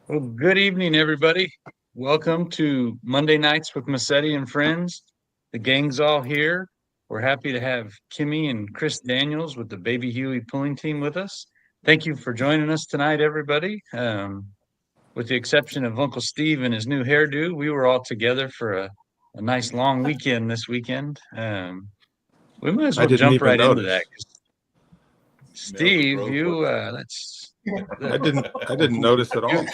Well, good evening, everybody. Welcome to Monday Nights with Massetti and Friends. The gang's all here. We're happy to have Kimie and Chris Daniels with the Baby Huey pulling team with us. Thank you for joining us tonight, everybody. With the exception of Uncle Steve and his new hairdo, we were all together for a nice long weekend this weekend. We might as I well didn't jump even right into that. notice. Steve, you let's. I didn't notice at all.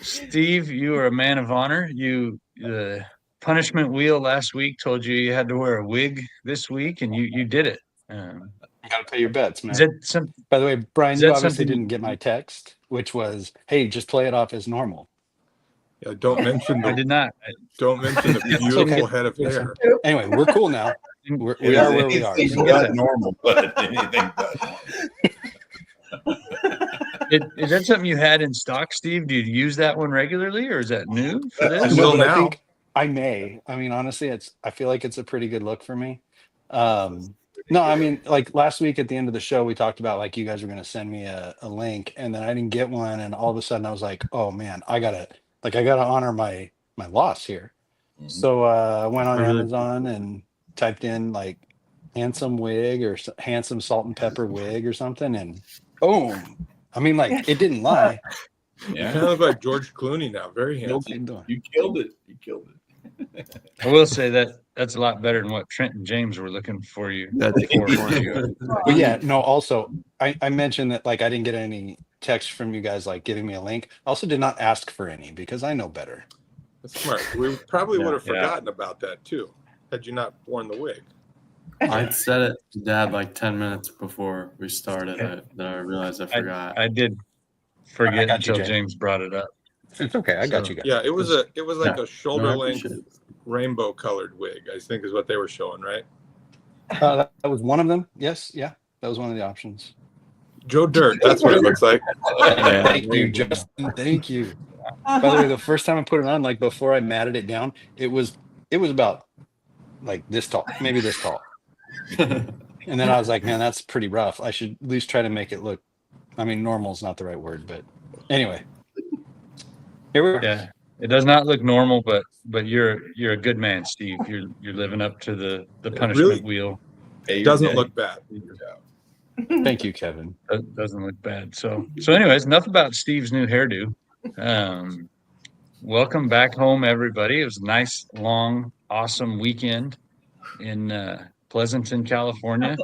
Steve, you are a man of honor. The punishment wheel last week told you you had to wear a wig this week, and you did it. You got to pay your bets, man. Is that some? By the way, Brian, Is you that obviously something? didn't get my text, which was, "Hey, just play it off as normal." Yeah, don't mention I did not. the beautiful head of hair. Anyway, we're cool now. We are where we are. Anything but normal, but anything but. Is that something you had in stock, Steve? Do you use that one regularly, or is that new for this? You will but I now. think I may. I mean, honestly, I feel like it's a pretty good look for me. No, I mean, like last week at the end of the show, we talked about like you guys were going to send me a link, and then I didn't get one, and all of a sudden I was like, oh man, I gotta honor my loss here. Mhm. So I went on Amazon and typed in like handsome wig or handsome salt and pepper wig or something, and boom. I mean, like it didn't lie. You kind of look like George Clooney now. Very handsome. You killed it. You killed it. I will say that's a lot better than what Trent and James were looking for you. But yeah, no, also I mentioned that like I didn't get any text from you guys like giving me a link. I also did not ask for any because I know better. That's smart. We probably would have Yeah. forgotten about that too, had you not worn the wig. I said it to Dad like 10 minutes before we started. I realized I forgot. I did forget I got you, until Jay. James brought it up. It's okay. I got you guys. Yeah, it was like a shoulder No, I length appreciate it. rainbow colored wig, I think is what they were showing, right? That was one of them. Yes, yeah, that was one of the options. Joe Dirt, that's what it looks like. Thank you, Justin. Thank you. By the way, the first time I put it on, like before I matted it down, it was about like this tall, maybe this tall. And then I was like, man, that's pretty rough. I should at least try to make it look. I mean, normal is not the right word, but anyway, here we are. Yeah, it does not look normal, but you're a good man, Steve. You're living up to the punishment really wheel. It doesn't look bad. Thank you, Kevin. It doesn't look bad. So anyways, enough about Steve's new hairdo. Welcome back home, everybody. It was a nice, long, awesome weekend in Pleasanton, California.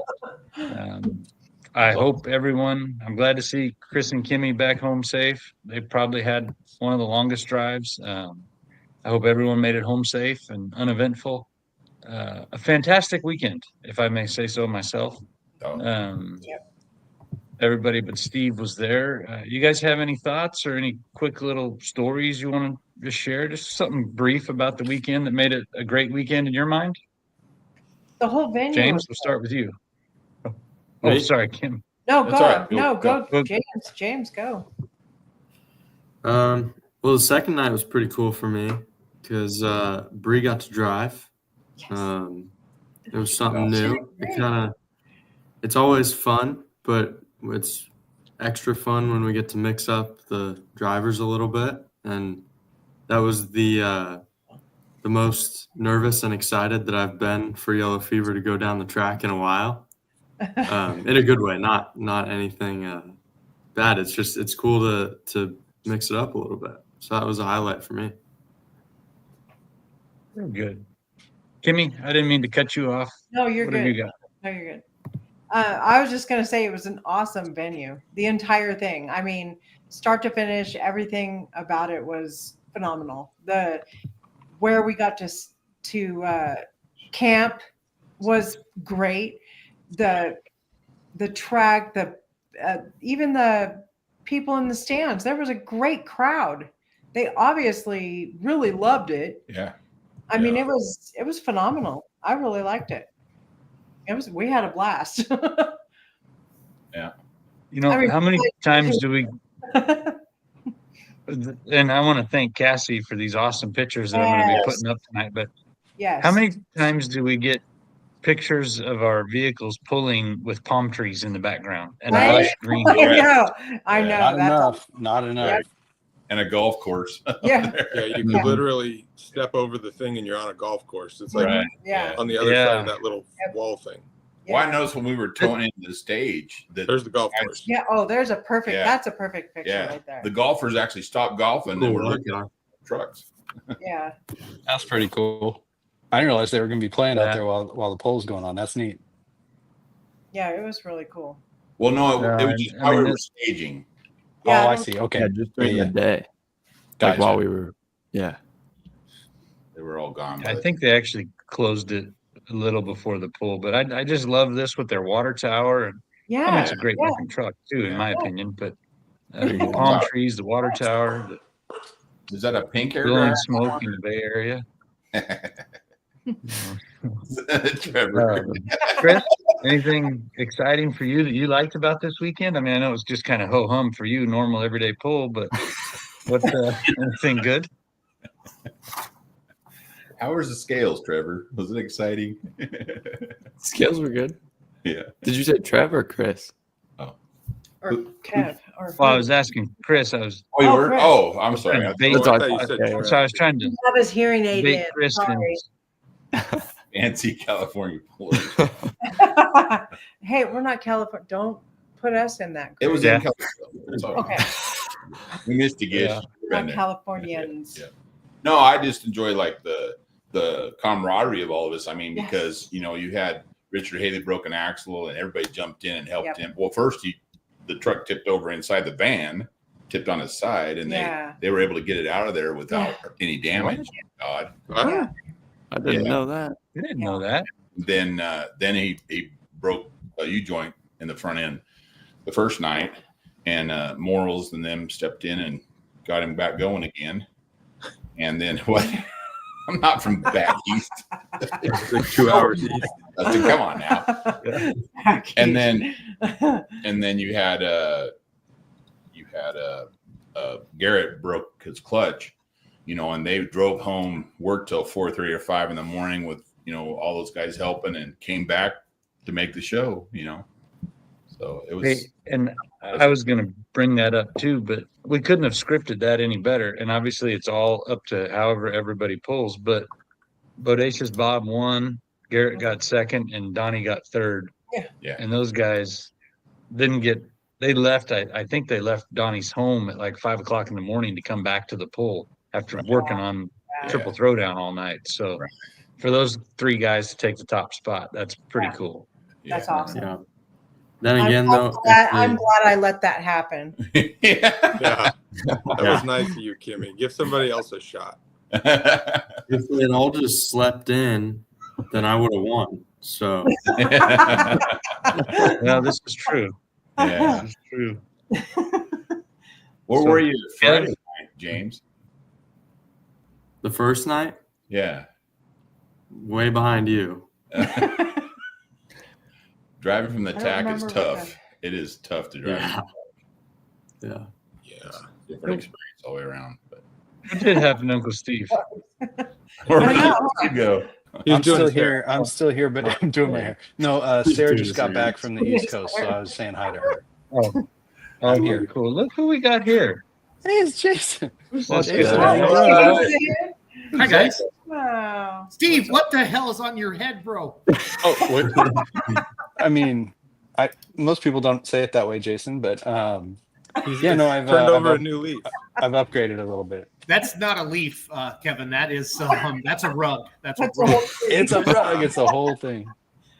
I hope everyone. I'm glad to see Chris and Kimie back home safe. They probably had one of the longest drives. I hope everyone made it home safe and uneventful. A fantastic weekend, if I may say so myself. Everybody but Steve was there. You guys have any thoughts or any quick little stories you want to just share? Just something brief about the weekend that made it a great weekend in your mind? The whole venue. James, we'll start with you. Oh, Me? sorry, Kim. No, That's go. all right. No, Go. go. James, go. Well, the second night was pretty cool for me because Bree got to drive. It was something new. It's always fun, but it's extra fun when we get to mix up the drivers a little bit. And that was the most nervous and excited that I've been for Yellow Fever to go down the track in a while. In a good way, not anything bad. It's cool to mix it up a little bit. So that was a highlight for me. Very good. Kimie, I didn't mean to cut you off. No, you're What good. have you got? No, you're good. I was just going to say it was an awesome venue. The entire thing. I mean, start to finish, everything about it was phenomenal. Where we got to camp was great. The track, even the people in the stands, there was a great crowd. They obviously really loved it. Yeah. I mean, it was phenomenal. I really liked it. We had a blast. Yeah. You know, I mean, how many times do we? And I want to thank Cassie for these awesome pictures that I'm going to be putting up tonight. But Yes. how many times do we get pictures of our vehicles pulling with palm trees in the background and Right? lush green I grass? know. I know. Not That's enough. Not enough. and a golf course. Yeah. Yeah, you could literally step over the thing and you're on a golf course. It's like Right. Yeah. on the other side Yeah. of that little wall thing. Well, I noticed when we were towing into the stage that There's the golf course. Yeah. Oh, there's a perfect. Yeah. That's a perfect picture yeah, right there. the golfers actually stopped golfing and Cool, were that looking guy. at trucks. Yeah. That's pretty cool. I didn't realize they were going to be playing Yeah. out there while the poll's going on. That's neat. Yeah. It was really cool. Well, no, No, it was just I how mean, we were staging. Yeah, oh, I I don't- see. Okay. Yeah, just during Yeah. the day. Like Gotcha. while we were, yeah. They were all gone. I but- think they actually closed it a little before the pool, but I just love this with their water tower. And I mean, Yeah. it's a great Yeah. looking truck too, in my Yeah. opinion. But Very the good. palm trees, the water tower, the Is that a pink hair blowing dryer? smoke in the Bay Area. Trevor. Chris, anything exciting for you that you liked about this weekend? I mean, I know it was just kind of ho hum for you, normal everyday pull, but what anything good? How was the scales, Trevor? Was it exciting? Scales were good. Yeah. Did you say Trev or Chris? Or Kev. Or Well, I was asking Chris. I was Oh, you Oh, were? Chris. Oh, I'm sorry. trying to bait, Oh, I thought you said Okay. Trev. so I was trying to have his hearing aid bait in. Chris. Sorry. Fancy California pullers. Hey, we're not California. Don't put us in that. It was Yeah. in California. It's all right. Okay. We missed a gift. Yeah. We've Not been there. Californians. Yeah. No, I just enjoy like the camaraderie of all of us. I mean, Yes. because you had Richard Haley broke an axle and everybody jumped in and helped Yep. him. Well, first the truck tipped over inside the van, tipped on its side, and Yeah. they were able to get it out of there without any damage. God. Yeah. I didn't Yeah. know that. You didn't know that. Then he broke a U-joint in the front end the first night, and Morals and them stepped in and got him back going again. And then what? I'm not from back east. It's like 2 hours east. Come on now. And then you had Garrett broke his clutch, and they drove home, worked till 4:30 or 5 in the morning with all those guys helping, and came back to make the show. So it was. Hey, and I was going to bring that up too, but we couldn't have scripted that any better. And obviously, it's all up to however everybody pulls. But Bodacious Bob won, Garrett got second, and Donnie got third. Yeah. And those guys didn't get. They left. I think they left Donnie's home at like 5 o'clock in the morning to come back to the pull after working on triple throwdown all night. So Right. for those three guys to take the top spot, that's pretty Yeah. cool. That's awesome. Yeah. Then again, though, I'm glad I let that happen. Yeah. Yeah. That was nice of you, Kimmy. Give somebody else a shot. if we had all just slept in, then I would have won. So Well, this is true. Yeah. This is true. Where So- were you Friday night, James? the first night, Yeah. way behind you. Driving from the I don't tack is remember what tough. It is tough to drive. Yeah. Yeah. Yeah. Different experience all the way around. But What did happen to Uncle Steve? where I know. did you go? He's I'm doing still his hair. here. I'm still here, but I'm doing my hair. No, Sarah doing just his got hair. back from the East Coast, so I was saying hi to her. Oh, I'm here. here. Cool. Look who we got here. Hey, it's Jason. Who's Well, this Jason, guy? how Hi guys. Wow. Steve, what the hell is on your head, bro? Oh, what? I mean, most people don't say it that way, Jason, but yeah, no, I've Turned over a new leaf. I've upgraded a little bit. That's not a leaf, Kevin. That is that's a rug. That's a That's a rug. whole It's a rug. It's a whole thing.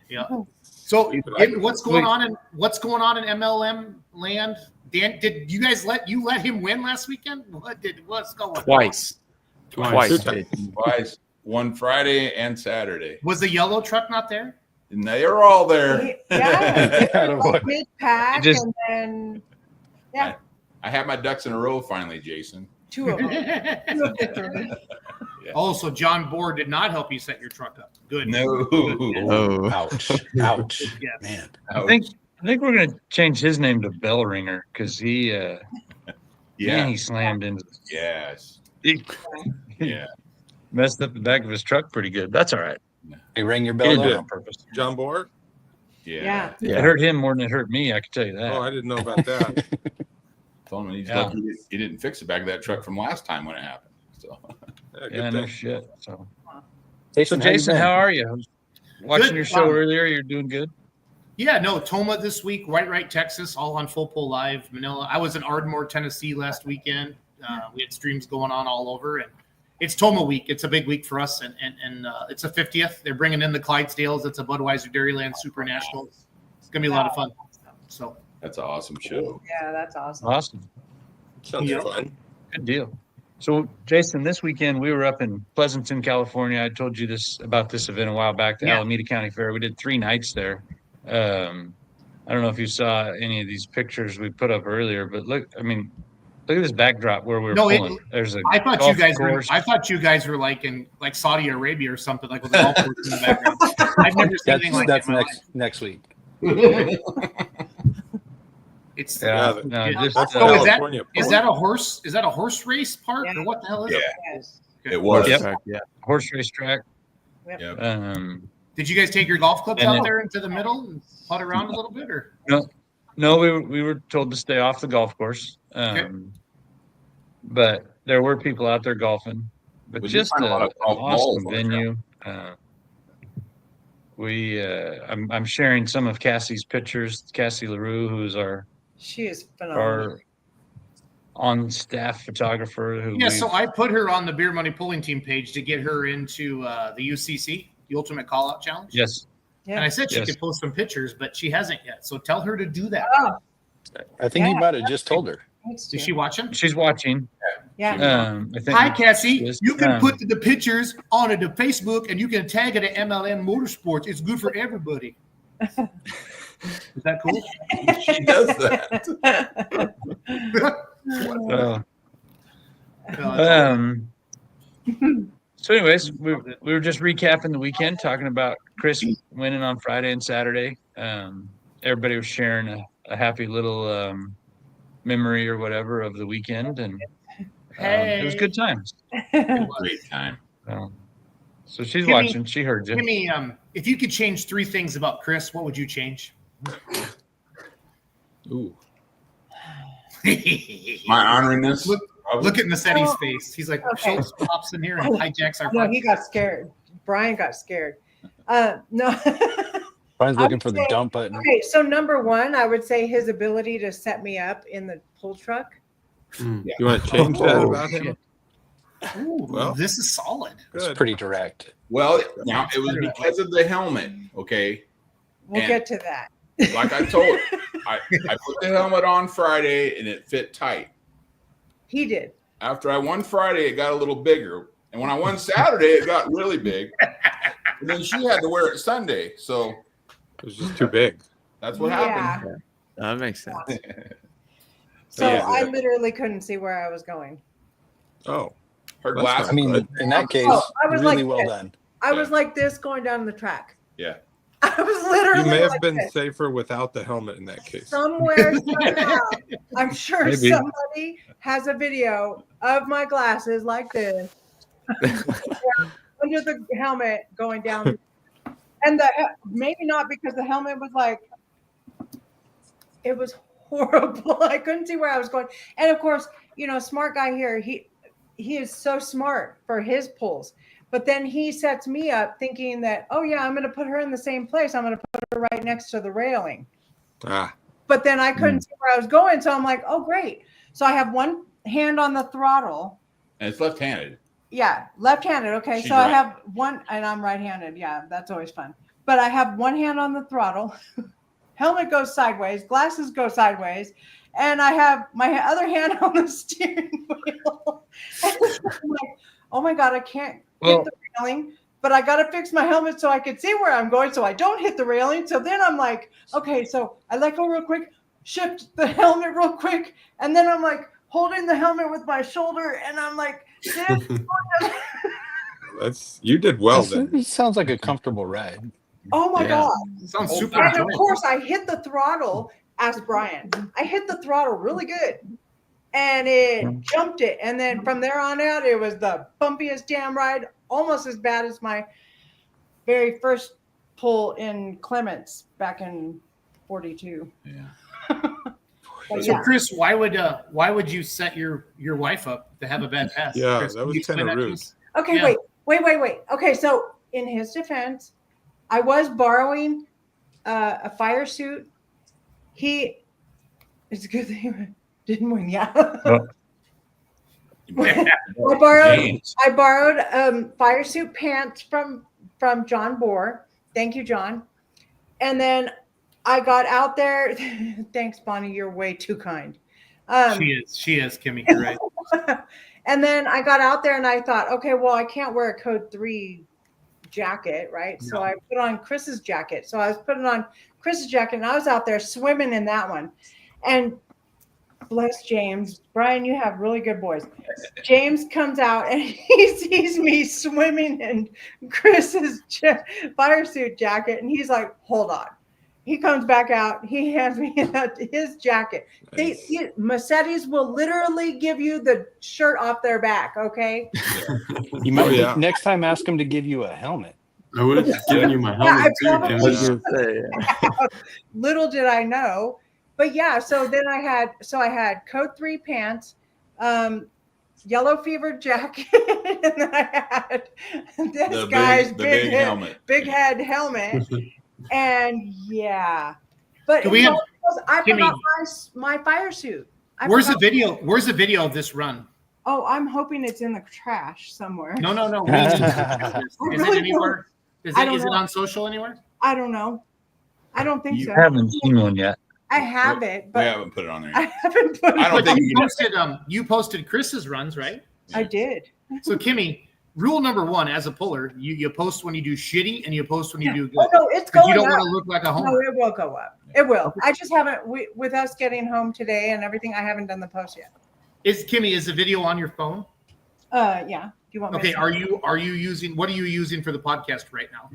Yeah. So what's going on in MLM land? Dan, did you guys let him win last weekend? What's going on? Twice. Twice. Twice. One Friday and Saturday. Was the yellow truck not there? And they were all there. Yeah. Attaboy. Big pack Just- and then I had my ducks in a row finally, Jason. two of them. Two of the three. Oh, so John Bohr did not help you set your truck up. Good. No. Oh. Ouch. Ouch. Yeah. Man. I think we're gonna change his name to Bellringer because he man, Yeah. he slammed into Yes. he Yeah. messed up the back of his truck pretty good. That's all right. They rang your He bell. did it though? on purpose. John Bohr? Yeah. It hurt him more than it hurt me. I can tell you that. Oh, I didn't know about that. Told him he's Yeah. lucky he didn't fix the back of that truck from last time when it happened. So Good Yeah, no thing. shit. So Jason, Jason, how are you? I was watching Good. your show earlier. You're doing good. Yeah, no, Toma this week, Right, Texas, all on Full Pull Live, Manila. I was in Ardmore, Tennessee last weekend. We had streams going on all over, and it's Toma week. It's a big week for us, and it's a 50th. They're bringing in the Clydesdales. It's a Budweiser Dairyland Super National. It's gonna be a lot of fun. So that's an awesome show. Yeah, that's awesome. Awesome. Sounds Yeah. fun. Good deal. So, Jason, this weekend we were up in Pleasanton, California. I told you about this event a while back, the Yeah. Alameda County Fair. We did 3 nights there. I don't know if you saw any of these pictures we put up earlier, but look at this backdrop where we were pulling. There's a I thought golf you guys course. were like in Saudi Arabia or something, like with a golf course in the background. I've never seen anything like that's that. in my next week. life. It's Yeah, Yeah, no, Yeah. just, So is California. Is that a horse race park Yeah. or what the hell is it? Yes. It was. Yep. Yeah. horse race track. Yep. Did you guys take your golf clubs And out then- there into the middle and putt around a little bit, or? No, we were told to stay off the golf course. But there were people out there golfing. But We did just find a lot of golf balls awesome on the venue. I'm sharing some of Cassie's pictures. Cassie LaRue, who's our She is phenomenal. on staff photographer. Who Yeah, we've- so I put her on the Beer Money Pulling Team page to get her into the UCC, the Ultimate Call Out Challenge. yes, And I said she Yes. could post some pictures, but she hasn't yet. So tell her to do that. Oh, I think you Yeah. might have just told her. thanks, Is Jim. she watching? she's watching. Yeah. I think. Hi, Cassie. Yes. You can put the pictures on the Facebook and you can tag it at MLM Motorsports. It's good for everybody. Is that cool? She does that. So, anyways, we were just recapping the weekend, talking about Chris winning on Friday and Saturday. Everybody was sharing a happy little memory or whatever of the weekend, and it was good times. Great time. So she's Kimie- watching. She heard you. Kimie, if you could change 3 things about Chris, what would you change? Ooh. My honoriness. Look at Massetti's face. He's like, Okay. Schultz pops in here and hijacks our No, podcast. he got scared. Brian got scared. No. Brian's I looking would for the say- dump button. Okay, so number 1, I would say his ability to set me up in the pull truck. You want to change that about him? Ooh, Well. this is solid. It's Good. pretty direct. Well, now it was because of the helmet. Okay, We'll And- get to that. like I told, I put the helmet on Friday and it fit tight. He did. After I won Friday, it got a little bigger, and when I won Saturday, it got really big. And then she had to wear it Sunday, so It was just too big. that's what happened. That makes sense. So Yeah. I literally couldn't see where I was going. Oh. Her That's glasses. I mean, Good. in that case, Oh, I was really like well this. done. I was like this going down the track. Yeah. I was literally You may have like been this. safer without the helmet in that case. Somewhere, somehow, I'm sure Maybe. somebody has a video of my glasses like this under the helmet going down. And maybe not because the helmet was like, it was horrible. I couldn't see where I was going. And of course, smart guy here, he is so smart for his pulls. But then he sets me up thinking that, oh yeah, I'm going to put her in the same place. I'm going to put her right next to the railing. Ah. But then I couldn't see where I was going. So I'm like, oh, great. So I have one hand on the throttle. And it's left-handed. Yeah, left-handed. Okay. She's So I right. have one, and I'm right-handed. Yeah, that's always fun. But I have one hand on the throttle. Helmet goes sideways. Glasses go sideways. And I have my other hand on the steering wheel. I'm like, oh my God, I can't hit the railing. But I got to fix my helmet so I can see where I'm going so I don't hit the railing. So then I'm like, okay, so I let go real quick, shift the helmet real quick. And then I'm like holding the helmet with my shoulder. And I'm like, You did well then. It sounds like a comfortable ride. oh my Yeah. God. Sounds super And of enjoyable. course, I hit the throttle. Ask Brian. I hit the throttle really good. And it jumped it. And then from there on out, it was the bumpiest damn ride, almost as bad as my very first pull in Clements back in 42. Yeah. But So yeah. Chris, why would you set your wife up to have a bad pass? Yeah, Chris, that can was you explain kind of that to rude. us? Okay, Yeah. wait. Okay, so in his defense, I was borrowing a fire suit. It's a good thing he didn't win. Yeah. James. I borrowed fire suit pants from John Bohr. Thank you, John. And then I got out there. Thanks, Bonnie. You're way too kind. She is, Kimie. You're right. And then I got out there and I thought, okay, well, I can't wear a code 3 jacket, right? So I put on Chris's jacket. So I was putting on Chris's jacket and I was out there swimming in that one. And bless James. Brian, you have really good boys. James comes out and he sees me swimming in Chris's fire suit jacket. And he's like, hold on. He comes back out. He hands me his jacket. Nice. Massettis will literally give you the shirt off their back, okay? You might yeah. next time ask him to give you a helmet. I would have given you my helmet too, probably I was Kimie. gonna say, yeah. Little did I know. But yeah, so then I had code 3 pants, yellow fever jacket, and then I had this guy's big head helmet. And yeah, but Do we have- I Kimie, forgot my fire suit. Where's the video? Where's the video of this run? Oh, I'm hoping it's in the trash somewhere. No. We need to see this. Is it anywhere? Is I it don't know. on social anywhere? I don't know. I don't think You so. haven't seen one yet. I have it, We but haven't put it on there. I Yet. haven't put it. I don't But think you posted Chris's runs, right? I did. So Kimie, rule number 1 as a puller, you post when you do shitty and you post when you do good. Oh no, it's Because going you don't up. want to look like a No, homer. it will go up. It will. I just haven't. With us getting home today and everything, I haven't done the post yet. Kimie, is the video on your phone? Yeah. Do you want me? Okay. to Are you using? What are you using for the podcast right now?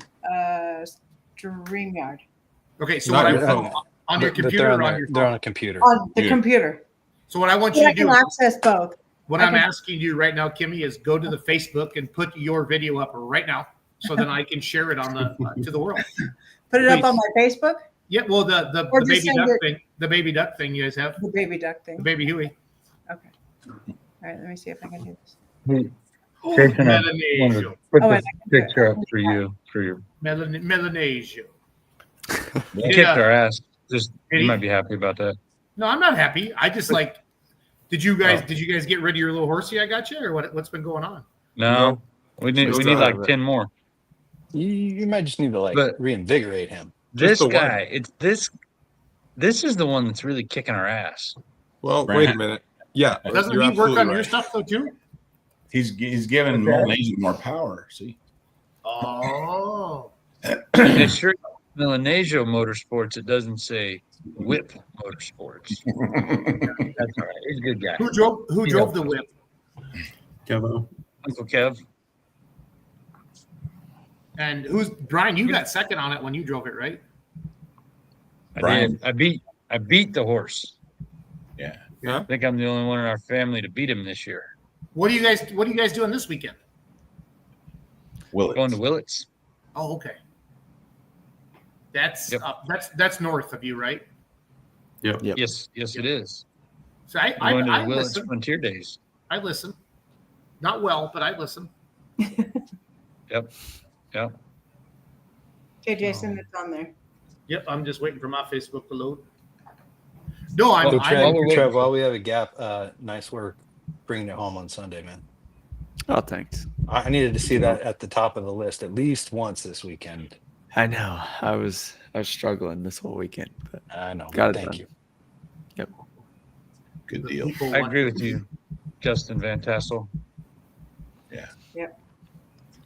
StreamYard Okay. So Not what your I phone. on your But computer or on they're your they're on phone? a computer. on the computer. So what I want So you I to do, can access both. what I I'm can- asking you right now, Kimie, is go to the Facebook and put your video up right now, so then I can share it on the to the world. Put it up Please. on my Facebook. Yeah. Well, the Or just baby send duck it- thing, the baby duck thing you guys have, The baby duck the thing. baby Huey. Okay. All right. Let me see if I can do this. Jason, I wanted Melanesia. to put Oh, this and I can do it. picture up for you. For your Melanesia. he Yeah. kicked our ass. Just Did you he? might be happy about that. No, I'm not happy. I just like. Did you guys get rid of your little horsey I got you, or what's been going on? No, we need We we still need like have it. 10 more. You might just need to But- reinvigorate him. This the one. guy, it's this. This is the one that's really kicking our ass. Well, Right. wait a minute. Yeah, Doesn't you're he work absolutely on your right. stuff though too? He's giving Melanesia more power. See, Oh, It's sure Melanesia Motorsports. It doesn't say Whip Motorsports. That's all right. He's a good guy. who drove the whip? Kevo. Uncle Kev. And who's Brian? You got second on it when you drove it, right? I Brian. did. I beat the horse. yeah. I think I'm the only one in our family to beat him this year. What are you guys doing this weekend? Willits. Going to Willits. Oh, okay. That's Yep. that's north of you, right? Yep. Yes, it is. So I Going to the I Willits listen. Frontier Days. I listen. Not well, but I listen. Yep. Okay, Jason, it's on there. Yep, I'm just waiting for my Facebook to load. No, Well, I'm, So While Trev, we're waiting while we have a gap, nice work bringing it home on Sunday, man. Oh, thanks. I needed to see that at the top of the list at least once this weekend. I know. I was struggling this whole weekend, but I know. Got it Thank done. you. Good deal. I agree with you, Justin Van Tassel.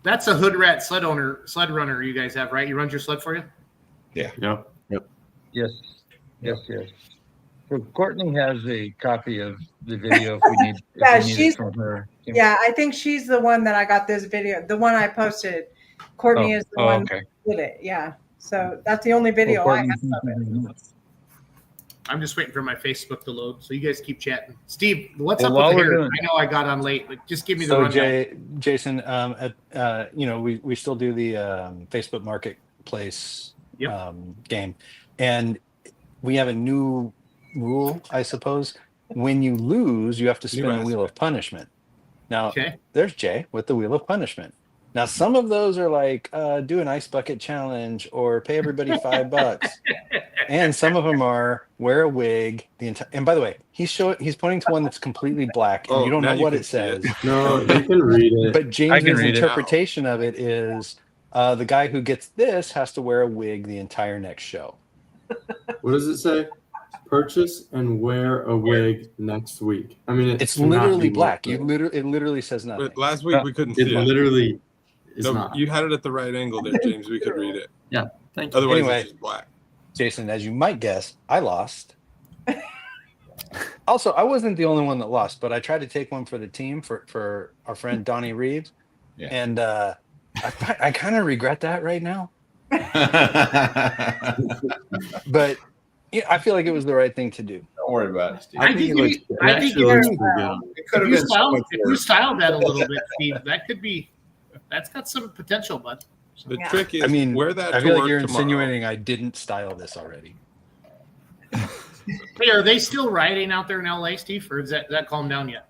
That's a hood rat sled runner you guys have, right? He runs your sled for you? Yep. Yes. So Courtney has a copy of the video if we need, Yeah, if we need she's- it from her. Yeah, I think she's the one that I got this video. The one I posted. Courtney is the one okay. that did it. Yeah. So that's the only video Well, I have Courtney, of it. I'm just waiting for my Facebook to load, so you guys keep chatting. Steve, what's Well, up while with the we're hair? doing- I know I got on late, but just give me the So rundown. Jason, we still do the Facebook Marketplace Yep. game, and we have a new rule, I suppose. When you lose, you have to spin the wheel of punishment. Now, there's Jay with the wheel of punishment. Now, some of those are like do an ice bucket challenge or pay everybody $5, and some of them are wear a wig. And by the way, he's pointing to one that's completely black, and you don't know what it says. No, you can read it. But James's interpretation of it is the guy who gets this has to wear a wig the entire next show. What does it say? Purchase and wear a wig next week. I mean, it's literally black. It literally says nothing. But last week we couldn't see it. Literally is not. You had it at the right angle there, James. We could read it. Yeah, thank you. Otherwise, Anyway, it's just black. Jason, as you might guess, I lost. Also, I wasn't the only one that lost, but I tried to take one for the team for our friend Donnie Reeves, and I kind of regret that right now. But yeah, I feel like it was the right thing to do. Don't worry about it, Steve. I think if you styled that a little bit, Steve, that's got some potential, bud. The trick is, wear that. I feel like you're insinuating I didn't style this already. Hey, are they still rioting out there in LA, Steve, or is that calmed down yet?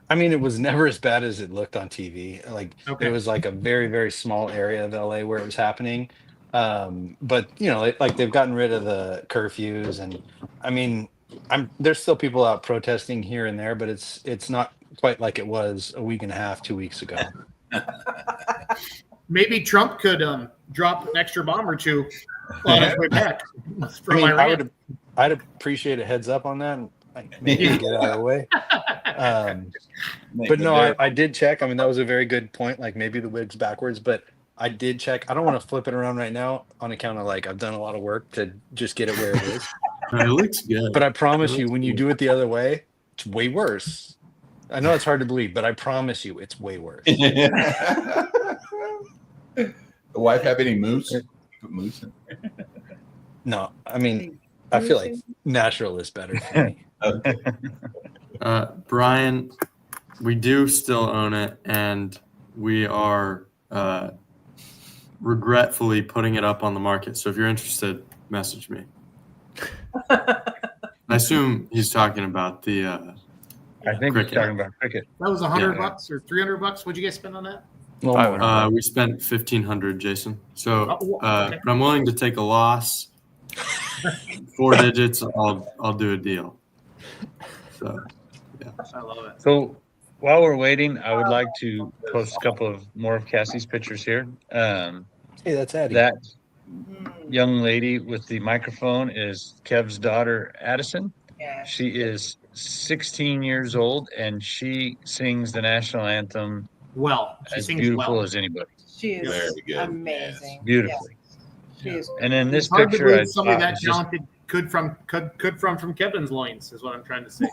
I mean, it was never as bad as it looked on TV. Like it was like a very, very small area of LA where it was happening. But like they've gotten rid of the curfews, and I mean, there's still people out protesting here and there, but it's not quite like it was a week and a half, 2 weeks ago. Maybe Trump could drop an extra bomb or two on his way back from Iran. I'd appreciate a heads up on that. Maybe get out of the way. But no, I did check. I mean, that was a very good point. Like maybe the wig's backwards, but I did check. I don't want to flip it around right now on account of like I've done a lot of work to just get it where it is. It looks good. But I promise you, when you do it the other way, it's way worse. I know it's hard to believe, but I promise you, it's way worse. The wife have any moose? Put moose in. No, I mean, I feel like natural is better for me. Okay. Brian, we do still own it, and we are regretfully putting it up on the market. So if you're interested, message me. I assume he's talking about the I think cricket. he's talking about cricket. That was $100 or $300. What'd you guys spend on that? We spent $1,500, Jason. So, but I'm willing to take a loss. 4 digits. I'll do a deal. So, yeah. I love it. So while we're waiting, I would like to post a couple of more of Cassie's pictures here. Hey, that's Addie. That young lady with the microphone is Kev's daughter, Addison. Yeah. She is 16 years old, and she sings the national anthem She as sings beautiful well. as anybody. She is Very good. amazing. Yes. Beautifully. Yes. She is. And then this It's hard to picture, believe somebody thought that was just- talented could from Kevin's loins is what I'm trying to say.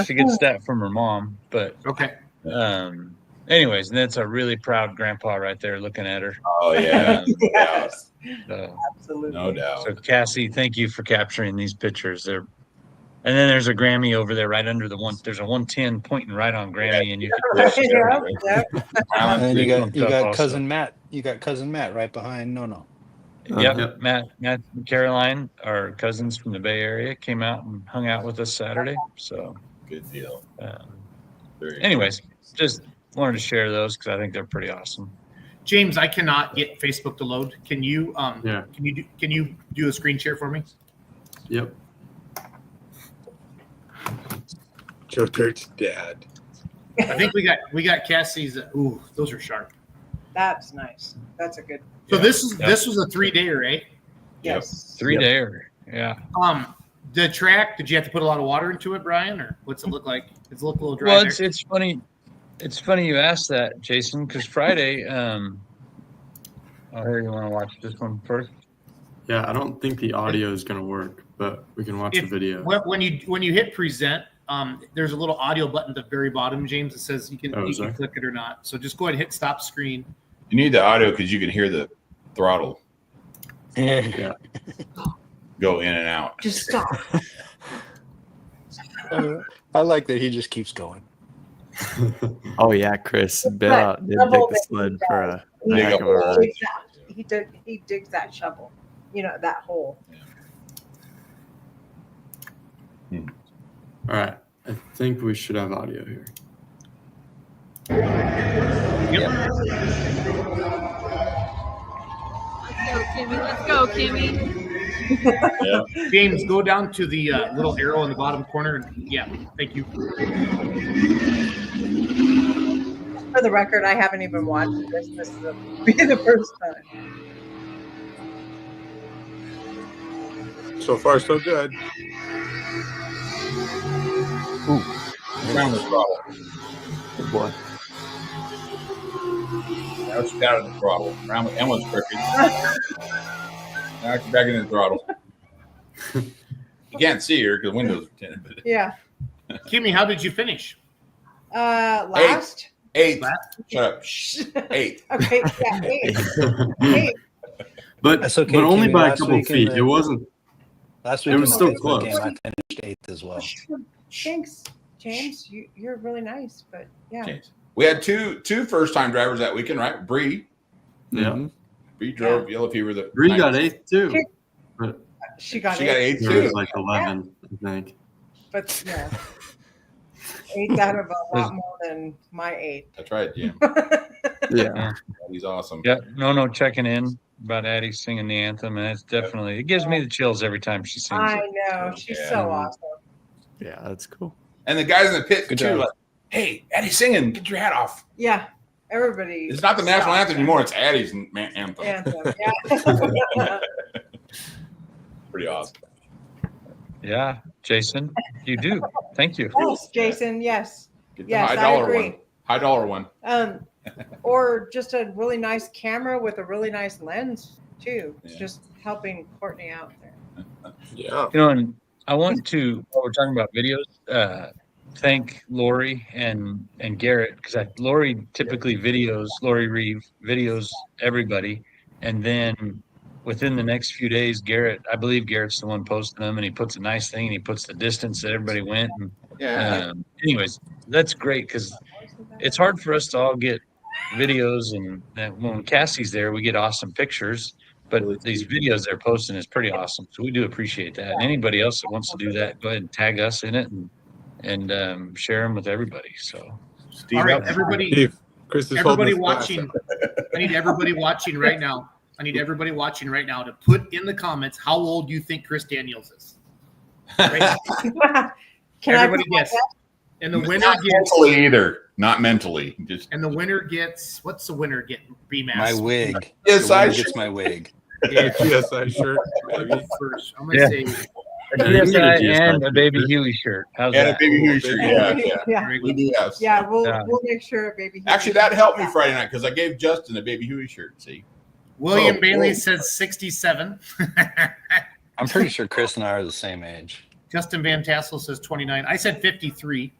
she gets that from her mom, but Okay. anyways, and that's a really proud grandpa right there looking at her. Oh yeah. Yes. So, Absolutely. No doubt. so Cassie, thank you for capturing these pictures. And then there's a Grammy over there right under the one. There's a 110 pointing right on Grammy, and you can Yep. And then you Pumped got up also. cousin Matt. You got cousin Matt right behind. No. Yep. Matt and Caroline, our cousins from the Bay Area, came out and hung out with us Saturday. So, Good deal. Very anyways, just wanted to share those because I think they're pretty awesome. James, I cannot get Facebook to load. Can you Yeah. can you do a screen share for me? Yep. Joe Dirt's dad. I think we got Cassie's. Ooh, those are sharp. That's nice. That's a good. So this was a 3-dayer, eh? Yes. 3-dayer. Yeah. The track, did you have to put a lot of water into it, Brian, or what's it look like? It's a little dry. Well, there. it's funny. It's funny you asked that, Jason, because Friday. Here, you want to watch this one first? Yeah, I don't think the audio is going to work, but we can watch the video. When you hit present, there's a little audio button at the very bottom, James, that says you can click it or not. So just go ahead and hit stop screen. You need the audio because you can hear the throttle Yeah. go in and out. Just stop. I like that he just keeps going. Oh yeah, Chris Bill But did double take the that sled he for does. a heck of a ride. He digs that shovel. That hole. All right. I think we should have audio here. Let's go, Kimie. James, go down to the little arrow in the bottom corner. Yeah, thank you. For the record, I haven't even watched this. This is be the first time. So far, so good. Down the throttle. Good boy. Now it's down in the throttle. Emma's crooked. Now it's back in the throttle. You can't see her because the windows are tinted. But Yeah. Kimie, how did you finish? Last. Eighth. Shut up. Shh. Eighth. Okay. Yeah. Eight. But That's okay, but only Kimie. by a Last couple week in feet. the- It wasn't. Last It week was in the still Facebook close. game, I finished 8th as well. Thanks, James. You're really nice, but yeah. James. We had two first-time drivers that weekend, right? Bree. Yeah. Bree drove Yellow Fever. The Bree night- got 8th too. Okay. But She got She got eight, eighth there was too. like 11, I think. but yeah. 8 out of a lot more than my 8. That's right, Jim. Yeah. He's awesome. Yeah, no checking in about Addie singing the anthem, and it's definitely, it gives me the chills every time she sings I it. know. She's Yeah. so awesome. Yeah, that's cool. And the guys in the pit Good too, job. like, hey, Addie's singing. Get your hat off. Yeah. Everybody. It's not the national stopped. anthem anymore. It's Addie's anthem. Anthem. Yeah. Pretty awesome. Yeah, Jason, you do. Thank you. Yes, Jason. Yes. Get the Yes, high I dollar agree. one. High dollar one. Or just a really nice camera with a really nice lens too. It's Yeah. just helping Courtney out there. Yeah. You know, and I want to, while we're talking about videos, thank Lori and Garrett, because Lori typically Lori Reeve videos everybody, and then within the next few days, I believe Garrett's the one posting them, and he puts a nice thing, and he puts the distance that everybody went. And anyways, that's great because it's hard for us to all get videos, and when Cassie's there, we get awesome pictures. But these videos they're posting is pretty awesome, so we do appreciate that. And anybody else that wants to do that, go ahead and tag us in it and share them with everybody. So, All right, everybody. Steve, Chris is Everybody holding his glass watching. I need everybody watching right now. To put in the comments how old you think Chris Daniels is. Right? Can Everybody I guess. And the winner Not gets. mentally either. Not mentally. Just And the winner gets. What's the winner get? B-Mass. My wig. Yes, The I winner should. gets my wig. Yeah. GSI shirt, maybe. First, I'm Yeah. gonna say. a Yeah, you can get a GSI GSI and a Baby Huey shirt. How's and a that? baby Huey shirt. Yeah, yeah. Yeah. We do have. Yeah, we'll Yeah. we'll make sure, baby. Actually, that helped me Friday night because I gave Justin a baby Huey shirt. See, William Oh, Bailey whoa. says 67. I'm pretty sure Chris and I are the same age. Justin Van Tassel says 29. I said 53.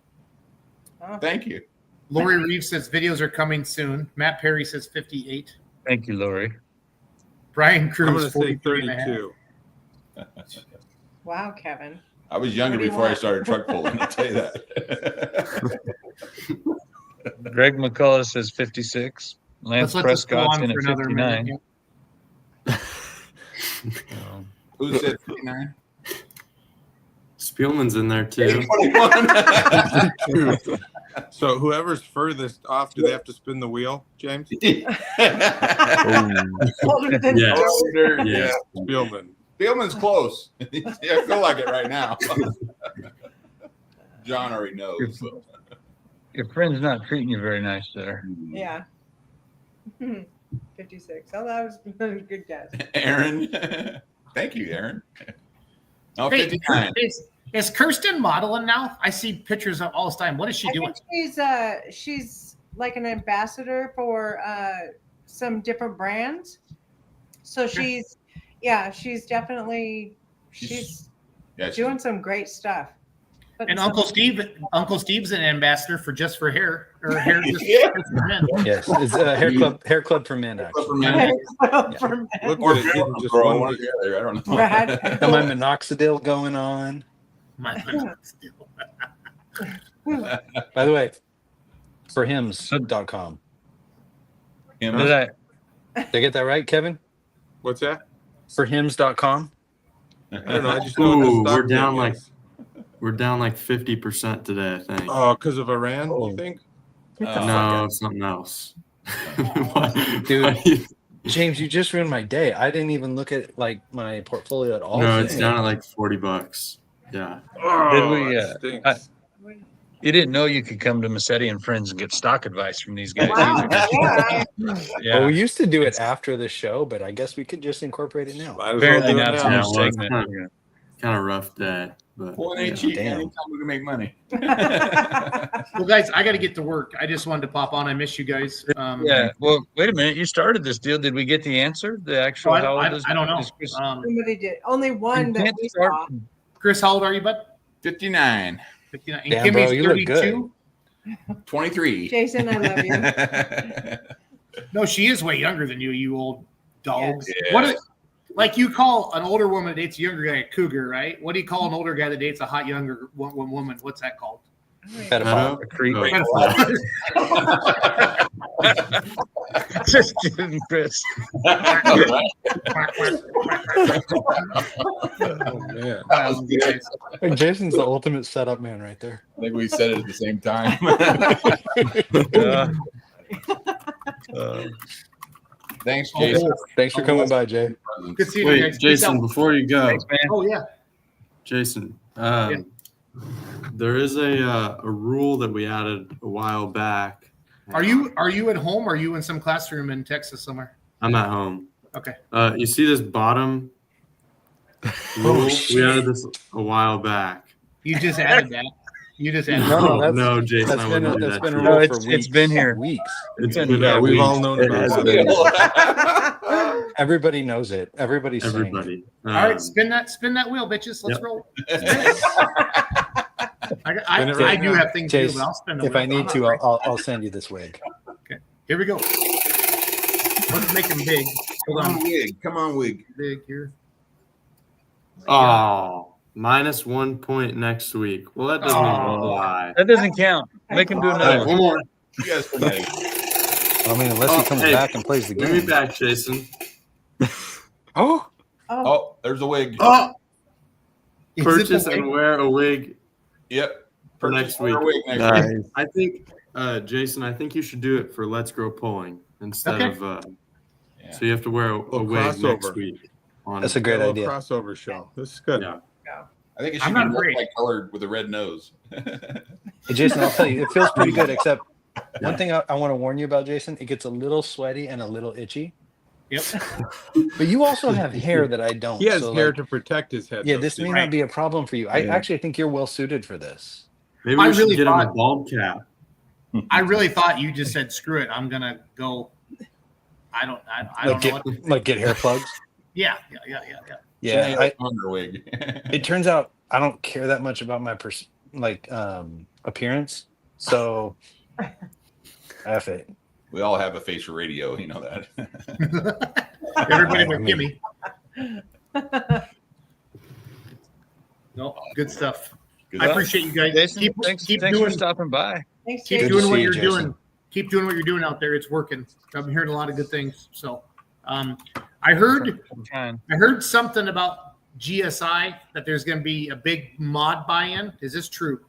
thank you. Lori Reeves says videos are coming soon. Matt Perry says 58. Thank you, Lori. Brian I'm Cruz going to say 43 and a half. 32. Wow, Kevin. I was younger What do you before I want? started truck pulling. I'll tell you that. Greg McCullough says 56. Lance Let's let this go Prescott's on in at for another 59. minute. Who said 59? Spielman's in there too. 21. So whoever's furthest off, do they have to spin the wheel, James? Older than Yes. Older, Yeah. yeah. Spielman. Spielman's close. I feel like it right now. John already knows. So. Your friend's not treating you very nice there. Yeah. 56. Oh, that was a good guess. Aaron. Thank you, Aaron. No, Hey, 59. is Kirsten modeling now? I see pictures of all this time. What is she I doing? think she's like an ambassador for some different brands. So she's definitely she's Yeah, she- doing some great stuff. But And Uncle Steve's an ambassador for Just for Hair or Hair Just Yeah. for Men. Yes, it's hair club for men. Actually, for men. for men. Look Or at it, didn't just girl, one one or week. the other. I don't know. Brad. got my minoxidil going on. My- By the way, for hims.com. Him. Did I? Did I get that right, Kevin? What's that? For hims.com. I don't know. I just know what the Ooh, stock we're down name like is. We're down like 50% today, I think. Oh, because of Iran, Oh. you think? No, something else. Dude. James, you just ruined my day. I didn't even look at like my portfolio at all. No, it's today. down at like $40. Yeah. Did we, that stinks. You didn't know you could come to Massetti and Friends and get stock advice from these guys. Wow. Yeah. Yeah. Well, we used to do it after the show, but I guess we could just incorporate it now. Might as well Apparently do it now it's a now. new well, it's segment. kind of rough day. But Well, it ain't Yeah, cheap. damn. Anytime we can make money. Well, guys, I got to get to work. I just wanted to pop on. I miss you guys. Yeah. Well, wait a minute. You started this deal. Did we get the answer? The actual Oh, how old I is don't know. is Chris? Somebody did. Only one You that can't we start saw. from- Chris, how old are you, bud? 59, 59. And Damn, bro, Kimmy's you look 32. 23. Jason, I love you. No, she is way younger than you, you old dog. Yes. What is, like you call an older woman that dates a younger guy a cougar, right? What do you call an older guy that dates a hot younger woman? What's that called? Pedophile. A creep. Oh, Just kidding, Chris. Oh, man. Hey, Jason's the ultimate setup man right there. I think we said it at the same time. Thanks, Jason. Thanks for coming by, Jay. Good seeing you Wait, guys. Jason, before you go, Thanks, man. Oh yeah. Jason, there is a rule that we added a while back. Are you at home? Or are you in some classroom in Texas somewhere? I'm at home. Okay. You see this bottom rule? We added this a while back. You just added that. You just added No, that. that's- No, Jason, I wouldn't do that's that. been a to rule you. for it's weeks. been here. Weeks. It's been- been Yeah, we've all weeks. known It about has that. been. Everybody knows it. Everybody's saying it. Everybody. All right, spin that wheel, bitches. Let's Yep. roll. Spin it I right do now. have things to do, Chase, but I'll spin the if wheel. I need I'm to, not I'll send you this wig. Here we go. Let's make them big. Hold Come on, on. wig. Come on, wig. Big here. Oh, minus 1 point next week. Well, that doesn't even apply. That doesn't count. Make him do All another right, one. one more. You guys can make I mean, unless he comes hey, back and plays the Give me game. back, Jason. Oh, Oh, Oh, there's a wig. Oh! Is it the Purchase wig? and wear a wig. Yep. For Purchase next week. a wig next Nice. week. I think, Jason, I think you should do it for Let's Grow Polling instead Okay. of. Yeah. So you have to wear a Little wig next crossover. week. On, that's a great Little idea. crossover show. This is good. Yeah. I think it I'm should be not great. multicolored with a red nose. Hey, Jason, I'll tell you, it feels pretty good. Except one thing I want to warn you about, Jason, it gets a little sweaty and a little itchy. Yep. But you also have hair that I don't. He has so, hair like, to protect his head. yeah, though, this may Steve. not be a problem for you. I Yeah. actually think you're well suited for this. Maybe I we should really get him a thought- bald cap. I really thought you just said screw it. I'm gonna go. I don't Like know what. get, like get hair plugs. Yeah. Yeah, Under wig. it turns out I don't care that much about my appearance. So F it. We all have a face for radio. You know that. Everybody but I mean- Kimmy. No, good stuff. Good I stuff. appreciate you guys. Jason, Keep thanks doing for stopping by. thanks, keep Jason. Good to doing what see you, you're Jason. doing. Keep doing what you're doing out there. It's working. I'm hearing a lot of good things. So, I heard something about GSI that there's going to be a big mod buy-in. Is this true?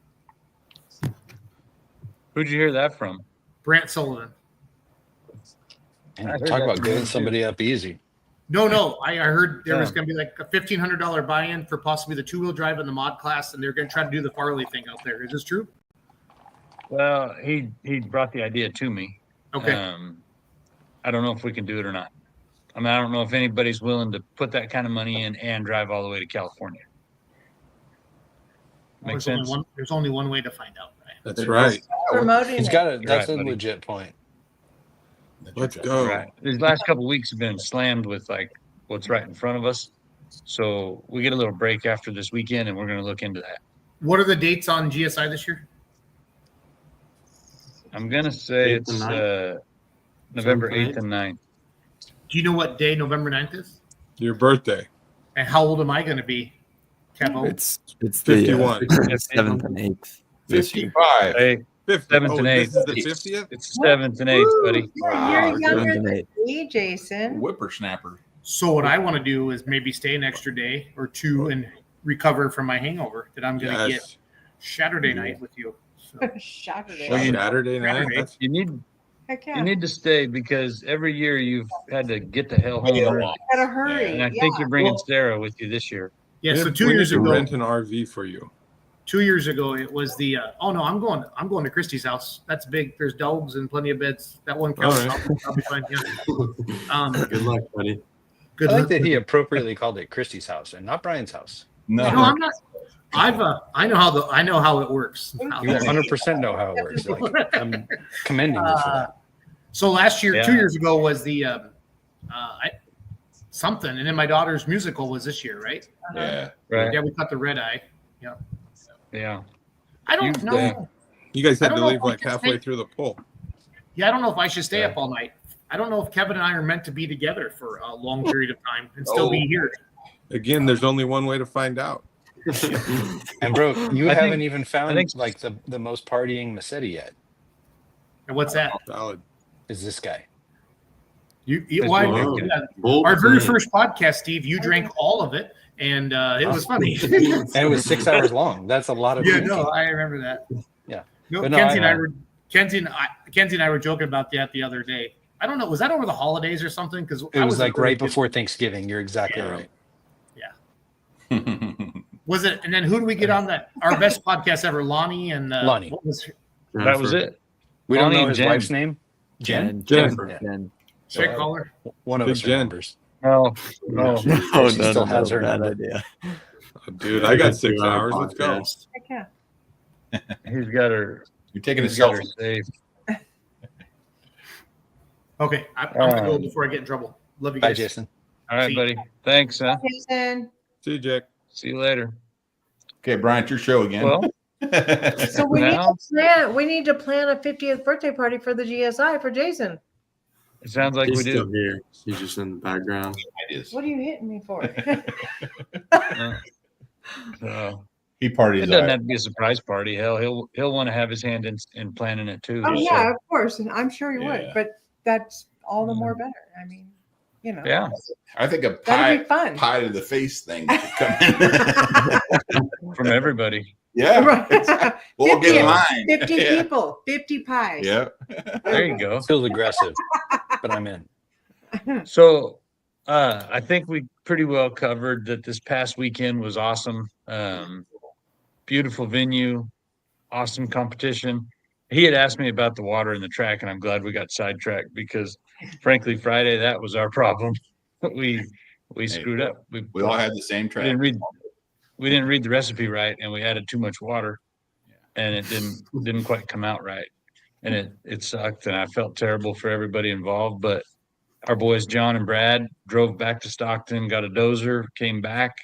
Who'd you hear that from? Brant Sullivan. Man, I heard talk that about from giving him, somebody up easy. No. I heard there was Yeah. going to be like a $1,500 buy-in for possibly the two-wheel drive and the mod class, and they're going to try to do the Farley thing out there. Is this true? Well, he brought the idea to me. Okay. I don't know if we can do it or not. I mean, I don't know if anybody's willing to put that kind of money in and drive all the way to California. Makes sense. There's only one way to find out, right? That's right. Promoting He's it. got a that's right, a buddy. legit point. Let's go. Right. These last couple of weeks have been slammed with like what's right in front of us. So we get a little break after this weekend, and we're going to look into that. What are the dates on GSI this year? I'm going to say 8th and it's November 7th 8th and 9th. Do you know what day November 9th is? Your birthday. And how old am I going to be, Capo? It's the 51. 7th and 8th. this year. 55. Hey, 50. 7th Oh, and this 8th. is the 50th? it's 7th and 8th, buddy. You're Wow, younger 7th and than 8th. me, Jason. Whippersnapper. So what I want to do is maybe stay an extra day or two and recover from my hangover that I'm going to get. Saturday night with you. So, Saturday. Well, Saturday night. Saturday. That's You need Heck yeah. you need to stay because every year you've had to get the hell home Yeah. early. Gotta hurry. And I Yeah. think you're bringing Well- Sarah with you this year. Yeah. So we 2 need years to ago, rent an RV for you. 2 years ago, it was the. Oh no, I'm going to Christy's house. That's big. There's dogs and plenty of beds. That one counts. All right. I'll be fine. Yeah. Good luck, buddy. Good I like luck. that he appropriately called it Christy's house and not Brian's house. No, No, I'm not. I know how it works. You 100% know how it works. Like, I'm commending you for that. So last year, Yeah. 2 years ago, was the something, and then my daughter's musical was this year, right? yeah. Right. Yeah, we cut the red eye. Yeah. Yeah. I don't know. Yeah. You guys I had don't to know leave if we like can halfway stay- through the poll. Yeah, I don't know if I should stay Yeah. up all night. I don't know if Kevin and I are meant to be together for a long period of time and still be here. Again, there's only one way to find out. And bro, you I think- haven't even found think- like the most partying Massetti yet. And what's that? Solid. Is this guy? You It's why? bold. Yeah. Bold Our very claim. first podcast, Steve, you drank all of it, and it was funny. And it was 6 hours long. That's a lot of Yeah, drinking. no, I remember that. Yeah. No, But no, Kenzie I- and I were joking about that the other day. I don't know, was that over the holidays or something? Because It was like right before Thanksgiving. You're exactly Yeah. right. Was it? And then who do we get on that? Our best podcast ever, Lonnie and Lonnie. What was her, That was it. We don't Lonnie know and his Jen. wife's name. Jen. Jen. Yeah. Jen. should I call her? One of Big us Jen. remembers. Oh, no. Oh, She no, still no, has no, her bad number. idea. Oh, dude, I got 6 hours. Let's go. Podcast. Heck yeah. He's got her. You're taking a He's got her selfie. saved. Okay, I'm gonna go before I get in trouble. Love you Bye, guys. Jason. All right, See. buddy. Thanks, huh? Jason. See you, Jack. See you later. Okay, Brian, it's your show again. Well, So we need Now- to plan. We need to plan a 50th birthday party for the GSI for Jason. it sounds like He's we still do. here. He's just in the background. Ideas. What are you hitting me for? So, He parties. it doesn't out. have to be a surprise party. Hell, he'll want to have his hand in planning it too. Oh so, yeah, of course, and I'm sure he would. Yeah. But that's all the more better. I mean, you know. Yeah. I think a That'd be fun. pie to the face thing should come in. From everybody. Yeah. Right. We'll get in 50 line. 50 Yeah. people, 50 pies. Yeah. There you go. Feels aggressive, but I'm in. So I think we pretty well covered that this past weekend was awesome. Beautiful venue, awesome competition. He had asked me about the water in the track, and I'm glad we got sidetracked because frankly, Friday, that was our problem. We screwed up. We all had the same we track. didn't read the recipe right, and we added too much water, and it didn't quite come out right, and it sucked, and I felt terrible for everybody involved. But our boys John and Brad drove back to Stockton, got a dozer, came back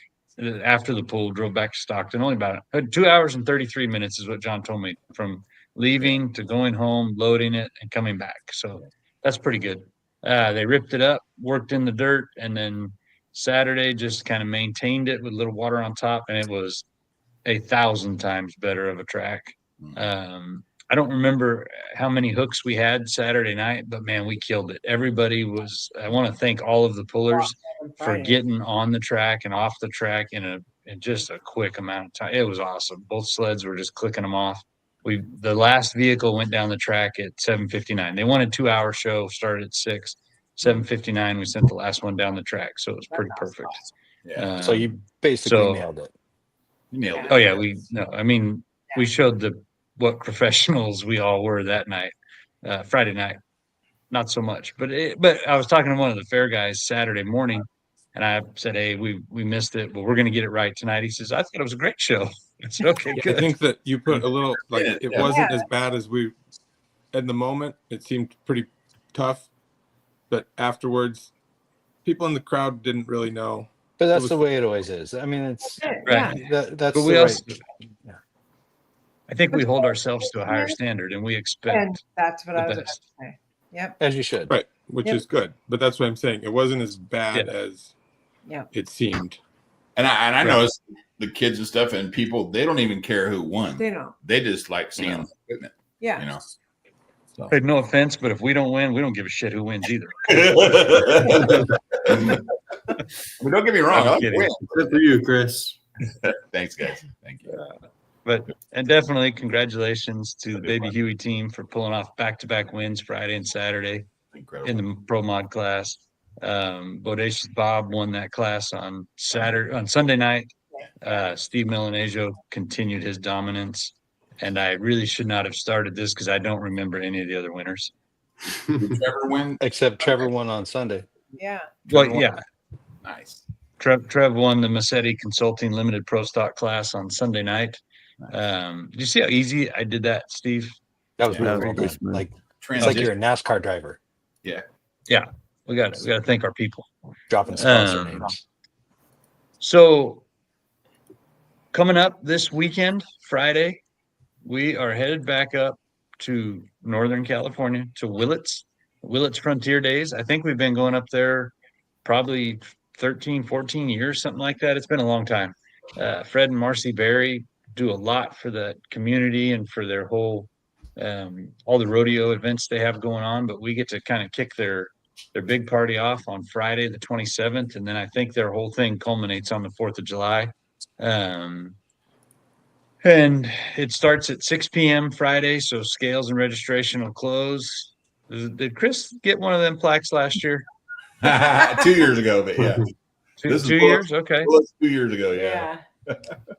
after the pool, drove back to Stockton. Only about 2 hours and 33 minutes is what John told me from leaving to going home, loading it, and coming back. So that's pretty good. They ripped it up, worked in the dirt, and then Saturday just kind of maintained it with a little water on top, and it was 1,000 times better of a track. I don't remember how many hooks we had Saturday night, but man, we killed it. Everybody was, I want to thank all of the pullers for getting on the track and off the track in just a quick amount of time. It was awesome. Both sleds were just clicking them off. The last vehicle went down the track at 7:59. They wanted 2 hour show, started at 6. 7:59, we sent the last one down the track, so it was pretty perfect. Yeah. So you basically so- nailed it. Nailed it. Oh yeah, we showed what professionals we all were that night. Friday night, not so much, but I was talking to one of the fair guys Saturday morning, and I said, "Hey, we missed it, but we're going to get it right tonight." He says, "I thought it was a great show." I said, "Okay, I good." think that you put a little like Yeah. it wasn't as bad as we in the moment. It seemed pretty tough, but afterwards, people in the crowd didn't really know. But that's was- the way it always is. I mean, it's Right. that's But we the also- right. I think we hold ourselves to a higher standard, and we And expect that's what the I was about best. to say. Yep. As you should. Right, which Yep. is good. But that's what I'm saying. It wasn't as bad Yeah. as Yeah. it seemed. And I noticed the kids and stuff and people, they don't even care who won. They don't. They just like seeing the equipment, Yeah. you know. So. Hey, no offense, but if we don't win, we don't give a shit who wins either. But don't get me wrong. I'm I like to kidding. win. Good for you, Chris. Thanks, guys. Thank you. And definitely congratulations to the Baby Huey team for pulling off back-to-back wins Friday and Saturday Incredible. in the pro mod class. Bodacious Bob won that class on Sunday night. Steve Milanesio continued his dominance, and I really should not have started this because I don't remember any of the other winners. Did Trevor win? Except Trevor won on Sunday. Yeah. Well, Trevor won? yeah, Nice. Trev won the Massetti Consulting Limited Pro Stock class on Sunday night. Did you see how easy I did that, Steve? That was Yeah, really that well was pretty done. smooth. Like it's Transition. like you're a NASCAR driver Yeah. We got to thank our people. dropping sponsor Um, names. So coming up this weekend, Friday, we are headed back up to Northern California to Willits Frontier Days. I think we've been going up there probably 13, 14 years, something like that. It's been a long time. Fred and Marcy Berry do a lot for the community and for their whole all the rodeo events they have going on, but we get to kind of kick their big party off on Friday the 27th, and then I think their whole thing culminates on the 4th of July. And it starts at 6 p.m. Friday, so scales and registration will close. Did Chris get one of them plaques last year? 2 years ago, but yeah. This is 2 years? Okay. Well, 2 years ago, yeah.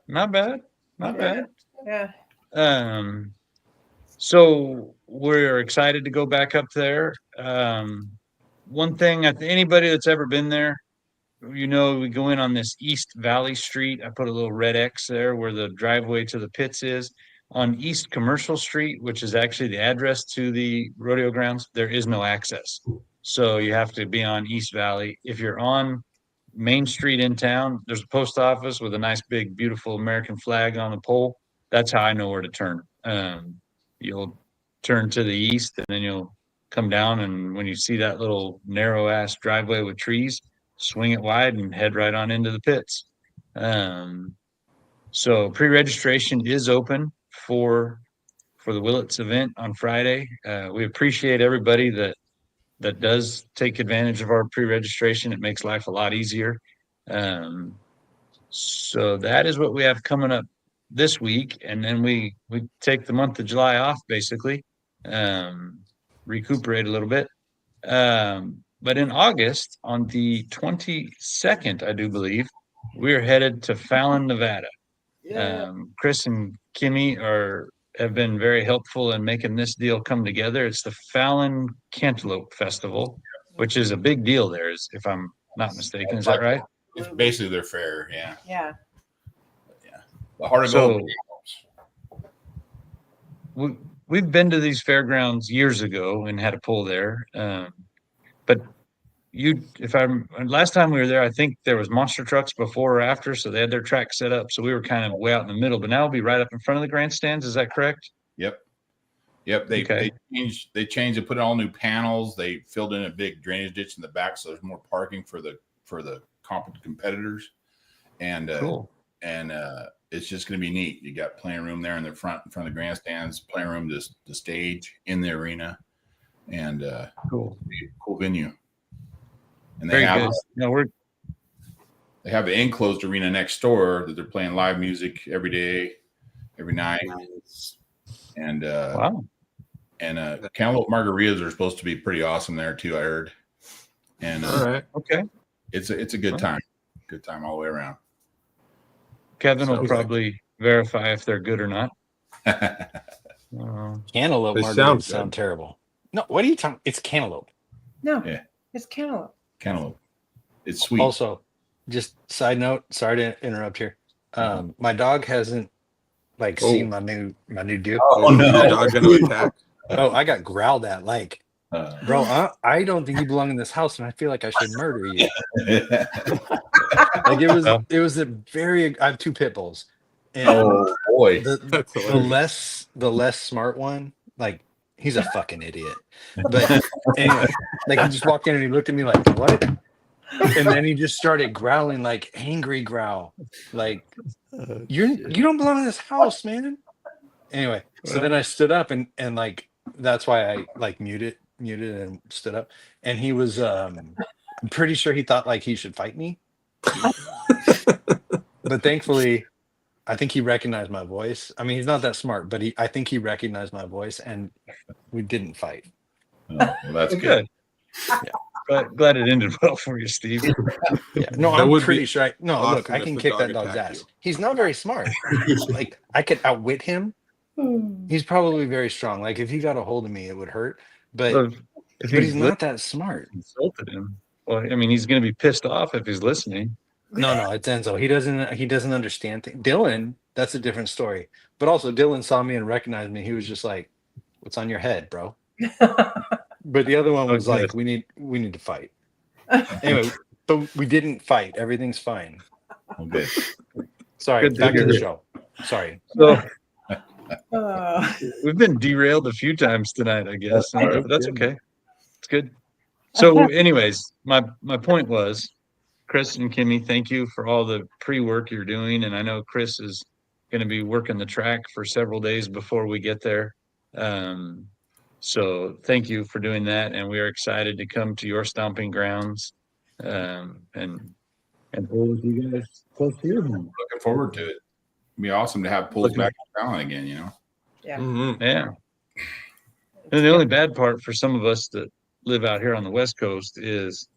Not bad. Not Yeah. bad. Yeah. So we're excited to go back up there. One thing, anybody that's ever been there, we go in on this East Valley Street. I put a little red X there where the driveway to the pits is. On East Commercial Street, which is actually the address to the rodeo grounds, there is no access. So you have to be on East Valley. If you're on Main Street in town, there's a post office with a nice big beautiful American flag on the pole. That's how I know where to turn. You'll turn to the east and then you'll come down, and when you see that little narrow ass driveway with trees, swing it wide and head right on into the pits. So pre-registration is open for the Willits event on Friday. We appreciate everybody that does take advantage of our pre-registration. It makes life a lot easier. So that is what we have coming up this week, and then we take the month of July off, basically, recuperate a little bit. But in August, on the 22nd, I do believe, we're headed to Fallon, Nevada. Chris and Kimie have been very helpful in making this deal come together. It's the Fallon Cantaloupe Festival, which is a big deal there, if I'm not mistaken. Is that right? It's basically their fair, yeah. Yeah. The heart of So- gold. We've been to these fairgrounds years ago and had a pull there. But last time we were there, I think there was monster trucks before or after, so they had their track set up. So we were kind of way out in the middle, but now we'll be right up in front of the grandstands. Is that correct? Yep. They changed. They put in all new panels. They filled in a big drainage ditch in the back, so there's more parking for the competitors. And Cool. It's just going to be neat. You got playing room there in front of the grandstands, playing room to stage in the arena, and Cool venue. And Very good. No, they have an enclosed arena next door that they're playing live music every day, every night. And wow. And Cantaloupe margaritas are supposed to be pretty awesome there too, I heard. And All right. Okay. It's a good time. Good time all the way around. Kevin will Sounds probably verify if they're good or not. Cantaloupe They margaritas sound sound good. terrible. No, what are you talking? It's cantaloupe. No. Yeah. It's cantaloupe. Cantaloupe. It's sweet. Also, just side note, sorry to interrupt here. My dog hasn't seen my new deal. Oh, no. Your dog gonna attack. Oh, I got growled at bro, I don't think you belong in this house, and I feel like I should murder you. It was a very. I have 2 pit bulls, and oh boy. That's the hilarious. less smart one, he's a fucking idiot. But anyway, he just walked in and he looked at me like, what? And then he just started growling, angry growl, you don't belong in this house, man. Anyway, so then I stood up and that's why I muted and stood up, and he was I'm pretty sure he thought he should fight me. But thankfully I think he recognized my voice. I mean, he's not that smart, but I think he recognized my voice, and we didn't fight. Oh, well, that's Well, good. Glad it ended well for you, Steve. Yeah, no, That I'm would pretty be sure. No, look, awesome I if can the kick dog that dog's attacked ass. you. He's not very smart. Like I could outwit him. He's probably very strong. Like if he got a hold of me, it would hurt. But Well, if but he's he's not that smart. insulted him, well, I mean, he's going to be pissed off if he's listening. No, it's Enzo. He doesn't understand things. Dylan, that's a different story. But also Dylan saw me and recognized me. He was just like, "What's on your head, bro?" But the other one was Okay. like, "We need to fight." Anyway, but we didn't fight. Everything's fine. Well, good. Sorry, Good to back to the hear. show. Sorry. So Uh, we've been derailed a few times tonight, I guess. But that's okay. It's good. So, anyways, my point was, Chris and Kimie, thank you for all the pre-work you're doing, and I know Chris is going to be working the track for several days before we get there. So thank you for doing that, and we are excited to come to your stomping grounds, and pull with you guys close to your home. Looking forward to it. It'd be awesome to have pulls back in Fallon again, you know? yeah. Mhm. Yeah. And the only bad part for some of us that live out here on the West Coast is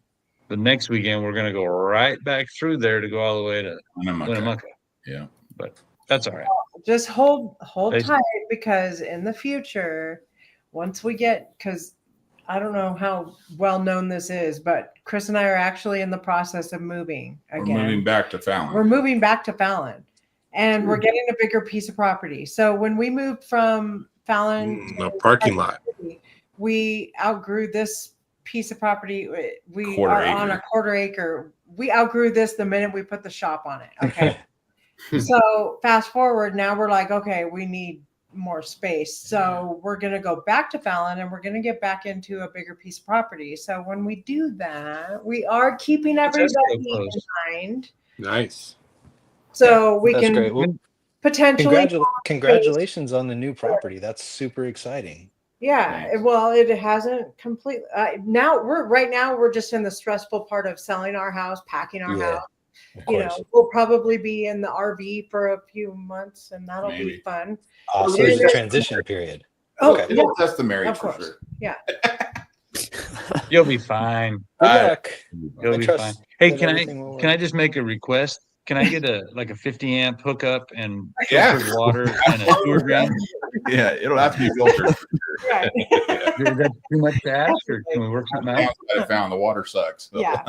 the next weekend we're going to go right back through there to go all the way to Winnemucca. Yeah. But that's all right. Just hold They- tight, because in the future, once we get, because I don't know how well known this is, but Chris and I are actually in the process of moving We're again. moving back to Fallon. We're moving back to Fallon, and we're getting a bigger piece of property. So when we moved from Fallon A parking lot. we outgrew this piece of property. We Quarter are on acre. a quarter acre. We outgrew this the minute we put the shop on it. Okay. So fast forward, now we're like, okay, we need more space. So we're going to go back to Fallon, and we're going to get back into a bigger piece of property. So when we do that, we are keeping It's everybody escrow in closed. mind. Nice. So we That's can great. Well, potentially congratulations on the new property. That's super exciting. Yeah, Thanks. well, it hasn't completely. Now we're just in the stressful part of selling our house, packing our Yeah, house. of You course. know, we'll probably be in the RV for a few months, and that'll be Maybe. fun. So Yeah, there's a yeah. transition period. Oh, Okay. yeah, It'll test the marriage of for course. sure. Yeah. You'll be fine. Good I- luck. You'll I be trust fine. Hey, that can everything will I work. just make a request? Can I get a 50 amp hookup and Yeah. filtered water and a tour ground? Yeah, it'll have to be filtered. For sure. Right. Is that too much to ask, or can we work something out? I found the water sucks. So. Yeah,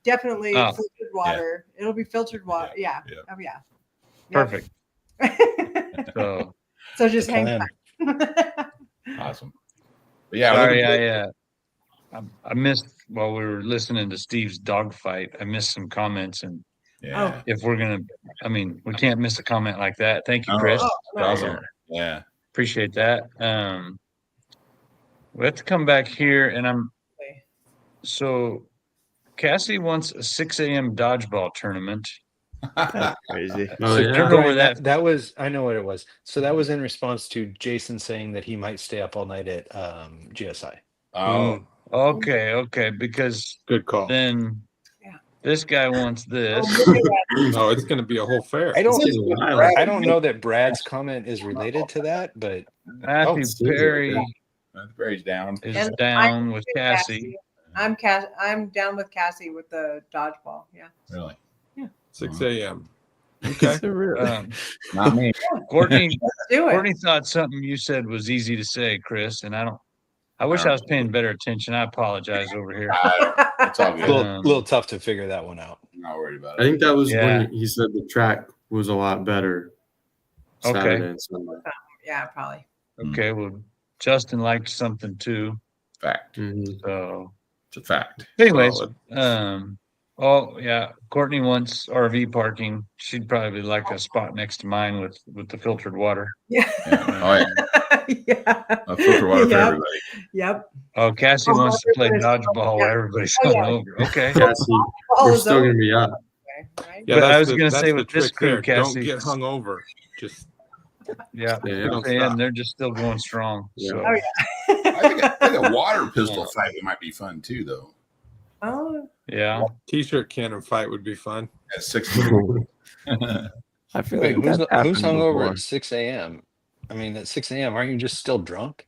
definitely Oh. filtered water. It'll be filtered water. Yeah. Yeah. Oh yeah. Perfect. Yep. So So just The hang plan. tight. Awesome. But yeah, sorry, looking I missed while we were listening to Steve's dogfight. I missed some comments, and yeah. if we're gonna, I mean, we can't miss a comment like that. Thank you, Oh, Chris. no. Awesome. Yeah. Appreciate that. We have to come back here, and so Cassie wants a 6 a.m. dodgeball tournament. Crazy. Oh, So yeah. Remember where Brian, that- that was, I know what it was. So that was in response to Jason saying that he might stay up all night at GSI. Oh, Okay, because Good call. then Yeah. this guy wants this. Oh, it's going to be a whole fair. I don't This is wild. I don't know that Brad's comment is related to that, but Matthew Oh, Perry that's Barry's down. is And down with Cassie. I'm down with Cassie with the dodgeball. Yeah. Really? 6 a.m. Okay. Not me. Courtney Let's do it. Courtney thought something you said was easy to say, Chris, and I wish I was paying better attention. I apologize over here. It's all a good. little tough to figure that one out. I'm not worried about I it. think that was Yeah. when he said the track was a lot better. Okay. Saturday and Sunday. Yeah, probably. Okay, well, Justin liked something too. Fact. Mhm. So It's a fact. anyways, Solid. oh yeah, Courtney wants RV parking. She'd probably like a spot next to mine with the filtered water. Yeah. Yeah. Oh, yeah. Yeah. A filter water for Yep. everybody. Yep. Oh, Cassie Oh, wants to play everybody's- dodgeball while everybody's Oh, yeah. hungover. Okay. Cassie, All you're is still over, going to be up. right? Yeah, But I that's was the- gonna that's say the with this trick crew, there. Cassie, Don't get hungover. Just Yeah, Yeah, don't and stop. they're just still going strong. Yeah. So Oh, yeah. I think a water pistol fight might be fun too, though. Oh, yeah. t-shirt cannon fight would be fun. At 6. I feel Wait, like who's that's happened hungover before. at 6 a.m.? I mean, at 6 a.m., aren't you just still drunk?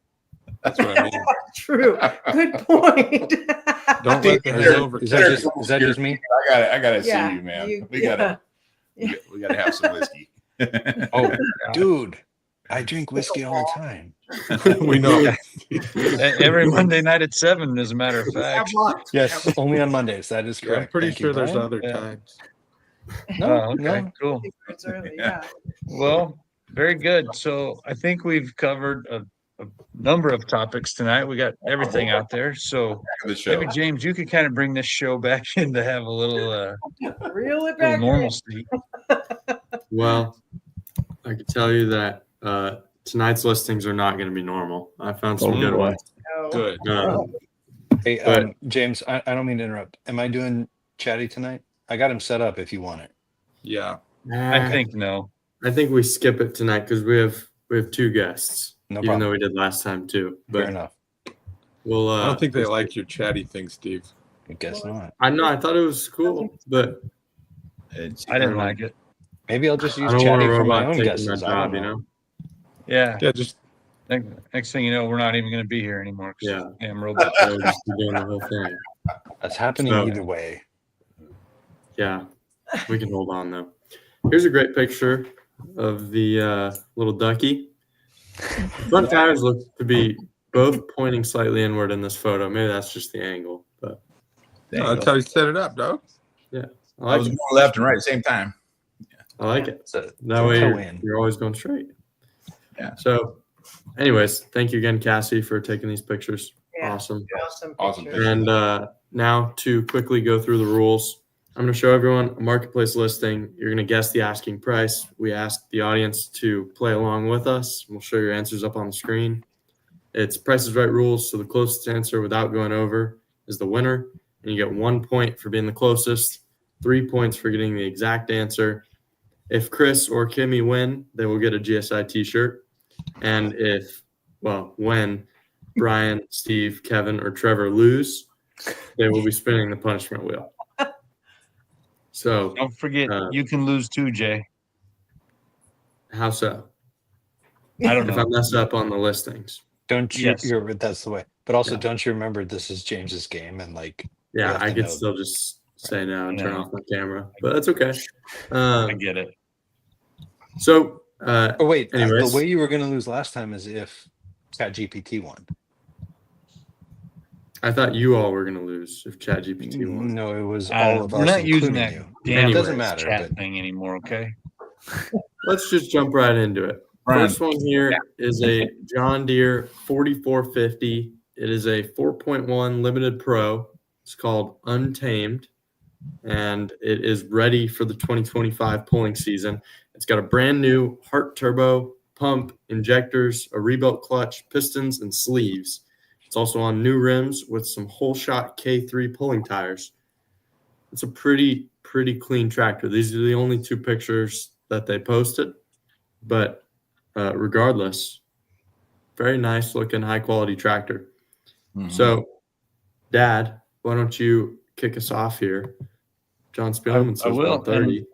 That's what I mean. True. Good point. Don't let the Or is that, hangover is catch that you. just me? I gotta Yeah, see you, man. you- we yeah. gotta we gotta have some whiskey. Oh, dude, I drink whiskey all the time. We know. Every Monday night at 7, as a matter of fact. Yes, only on Mondays. That is Yeah, I'm correct. pretty Thank sure you, there's Brian. other Yeah. times. No, Oh, okay, no. cool. It's early, yeah. Well, very good. So I think we've covered a number of topics tonight. We got everything out there. So The show. maybe James, you could kind of bring this show back in to have a little Reel it little back in. normalcy. Well, I can tell you that tonight's listings are not going to be normal. I found some Oh, good boy. ones. Oh. Good. Hey, But- James, I don't mean to interrupt. Am I doing chatty tonight? I got him set up if you want it. Yeah. I think no. I think we skip it tonight because we have two guests, No even problem. though we did last time too. Fair But enough. we'll. I don't think they like your chatty thing, Steve. I guess not. I know. I thought it was cool, but I didn't like it. Maybe I'll just I use don't want a chatty for my robot own taking guesses. my I job. don't You know. know. Yeah. Yeah, just Next thing you know, we're not even going to be here anymore. 'Cause Yeah. Damn robot. So we'll just be doing the whole thing. That's happening So- either way. Yeah, we can hold on though. Here's a great picture of the little ducky. Front tires look to be both pointing slightly inward in this photo. Maybe that's just the angle, but no, that's how you set it up, dog. I I like was it. going left and right at the same time. I like it. It's a That way toe you're, in. you're always going straight. Yeah. So, anyways, thank you again, Cassie, for taking these pictures. Yeah. Awesome. Awesome picture. And now to quickly go through the rules, I'm going to show everyone a marketplace listing. You're going to guess the asking price. We ask the audience to play along with us. We'll show your answers up on the screen. It's Price is Right rules, so the closest answer without going over is the winner. And you get 1 point for being the closest, 3 points for getting the exact answer. If Chris or Kimie win, they will get a GSI t-shirt. And when Brian, Steve, Kevin, or Trevor lose, they will be spinning the punishment wheel. So, Don't forget, you can lose too, Jay. how so? I don't If I know. mess up on the listings. Don't you? Yes. That's the way. But also, Yeah. don't you remember this is James's game and like Yeah, have I to could know. still just say no and turn Yeah. off my camera, but that's okay. I get it. So, Oh wait, anyways. the way you were going to lose last time is if ChatGPT won. I thought you all were going to lose if ChatGPT won. No, it was I don't all of know. us. We're not using including that you. damn It doesn't Anyways, matter. chat But thing anymore, okay? Let's just jump right into it. Brian. First one here is a John Deere 4450. It is a 4.1 Limited Pro. It's called Untamed, and it is ready for the 2025 pulling season. It's got a brand new Hart turbo, pump, injectors, a rebuilt clutch, pistons, and sleeves. It's also on new rims with some whole shot K3 pulling tires. It's a pretty clean tractor. These are the only two pictures that they posted, but regardless, very nice looking, high quality tractor. Mhm. So, Dad, why don't you kick us off here? John Spielman says I will, 130.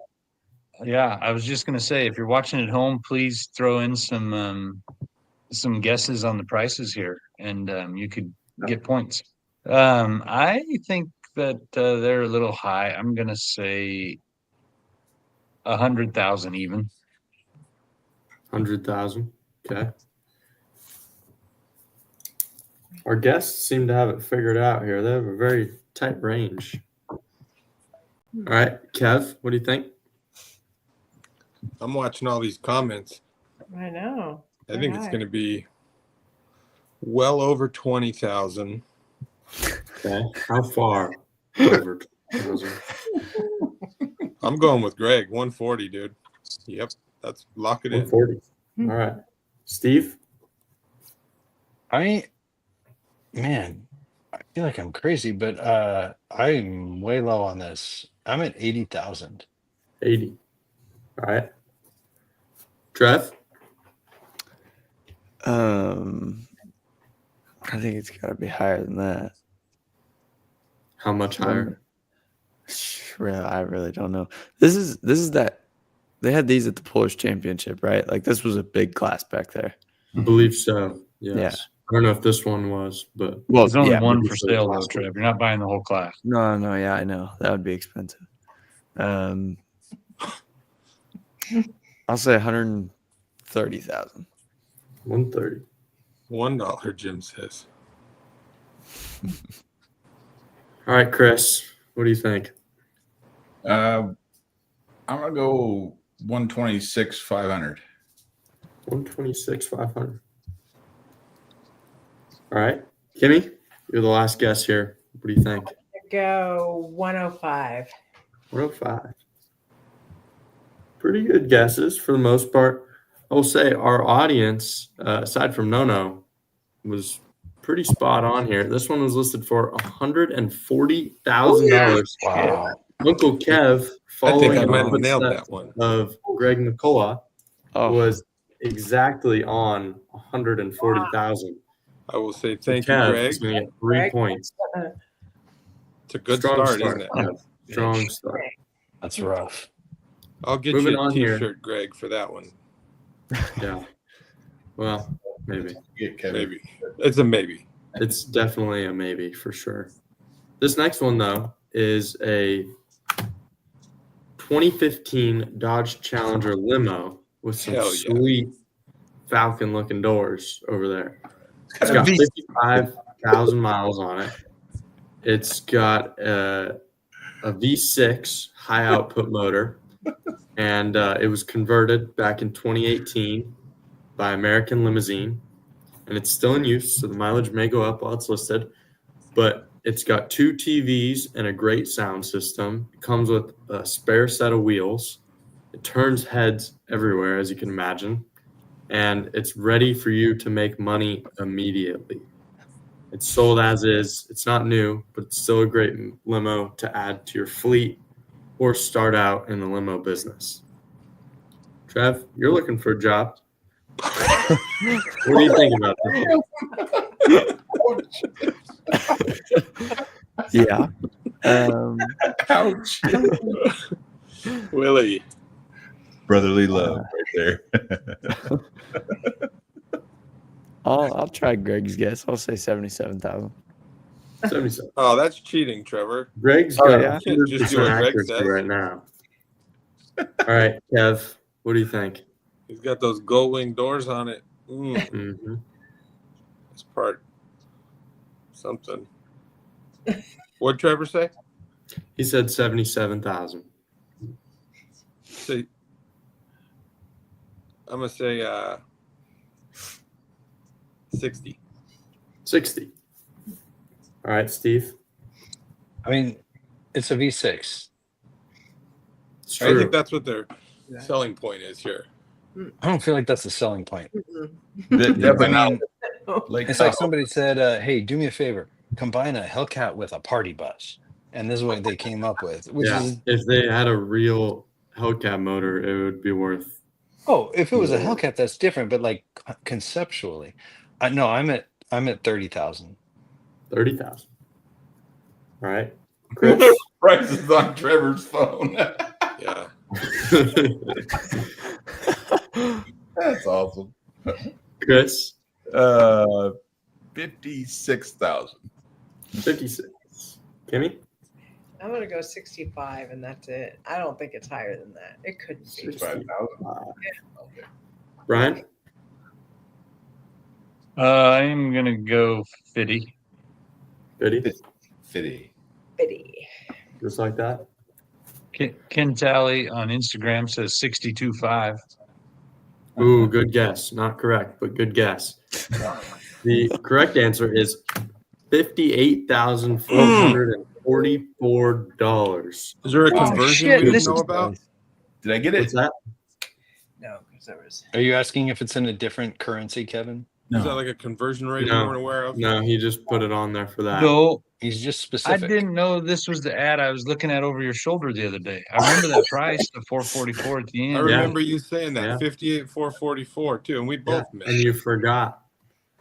Yeah, I was just gonna say, if you're watching at home, please throw in some guesses on the prices here, and you could get points. I think that they're a little high. I'm gonna say 100,000 even. 100,000. Okay. Our guests seem to have it figured out here. They have a very tight range. All right, Kev, what do you think? I'm watching all these comments. I know. I think it's Right. going to be well over 20,000. Okay. How far over 20,000? I'm going with Greg, 140, dude. Yep, that's lock it in. 140. All right. Steve? I feel like I'm crazy, but I'm way low on this. I'm at 80,000. 80. All right. Trev? I think it's got to be higher than that. How much higher? I really don't know. This is that They had these at the Polish Championship, right? Like this was a big class back there. I believe so. Yes. Yeah. I don't know if this one was, but Well, There's only yeah, one maybe for for the sale though, class one. Trev. You're not buying the whole class. No, yeah, I know that would be expensive. I'll say 130,000. 130. $1, Jim says. All right, Chris, what do you think? I'm gonna go 126,500. 126,500. All right, Kimie, you're the last guess here. What do you think? Go 105. 105. Pretty good guesses for the most part. I will say our audience, aside from Nono, was pretty spot on here. This one was listed for $140,000. Wow. Uncle Kev, I think following I in might the have nailed footsteps that one. of Greg Nicola, Oh, was exactly on 140,000. I will say thank you, Kev Greg. is going to get 3 Greg. points. It's a good Strong start, isn't it? Kev. Strong start. That's rough. I'll get Moving you a on here. T-shirt, Greg, for that one. Yeah. Well, maybe. Get Kevin. Maybe. It's a maybe. It's definitely a maybe for sure. This next one, though, is a 2015 Dodge Challenger limo with some Hell yeah. sweet Falcon looking doors over there. It's It's got got 55,000 miles on it. It's got a V6 high output motor, and it was converted back in 2018 by American Limousine, and it's still in use, so the mileage may go up while it's listed, but it's got 2 TVs and a great sound system. It comes with a spare set of wheels. It turns heads everywhere, as you can imagine, and it's ready for you to make money immediately. It's sold as is. It's not new, but it's still a great limo to add to your fleet or start out in the limo business. Trev, you're looking for a job. What do you think about this? yeah. Ouch. Willie. Brotherly love right there. I'll try Greg's guess. I'll say 77,000. 77. Oh, that's cheating, Trevor. Greg's Oh, got yeah? 100% Just do what Greg accuracy says. right now. All right, Kev, what do you think? He's got those gold wing doors on it. Mm-hmm. It's part something. What'd Trevor say? He said 77,000. Say, I'm gonna say 60. 60. All right, Steve. I mean, it's a V6. It's I true. think that's what their selling point is here. I don't feel like that's the selling point. Yeah, but I mean, like it's like somebody said, "Hey, do me a favor, combine a Hellcat with a party bus," and this is what they came up with. Which Yeah, is, if they had a real Hellcat motor, it would be worth. oh, if it was a Yeah. Hellcat, that's different. But like conceptually, I'm at 30,000. 30,000. All right, Chris. price is on Trevor's phone. Yeah. That's awesome. Chris. 56,000. 56. Kimmy. I'm gonna go 65, and that's it. I don't think it's higher than that. It couldn't be. 65,000. Okay. Brian. I'm gonna go 50. 50. 50. 50. Just like that. Ken Tally on Instagram says 62.5. Ooh, good guess. Not correct, but good guess. The correct answer is $58,444. Is there a conversion shit, we this didn't know is- about? Did I get it? What's that? No, because there was. Are you asking if it's in a different currency, Kevin? Is that like a conversion rate No. we weren't aware of? No, he just put it on there for that. No, He's just I specific. didn't know this was the ad I was looking at over your shoulder the other day. I remember that price, the 444 at the I end. remember you saying that. Yeah. 58,444 too, and we Yeah, both missed. and you forgot.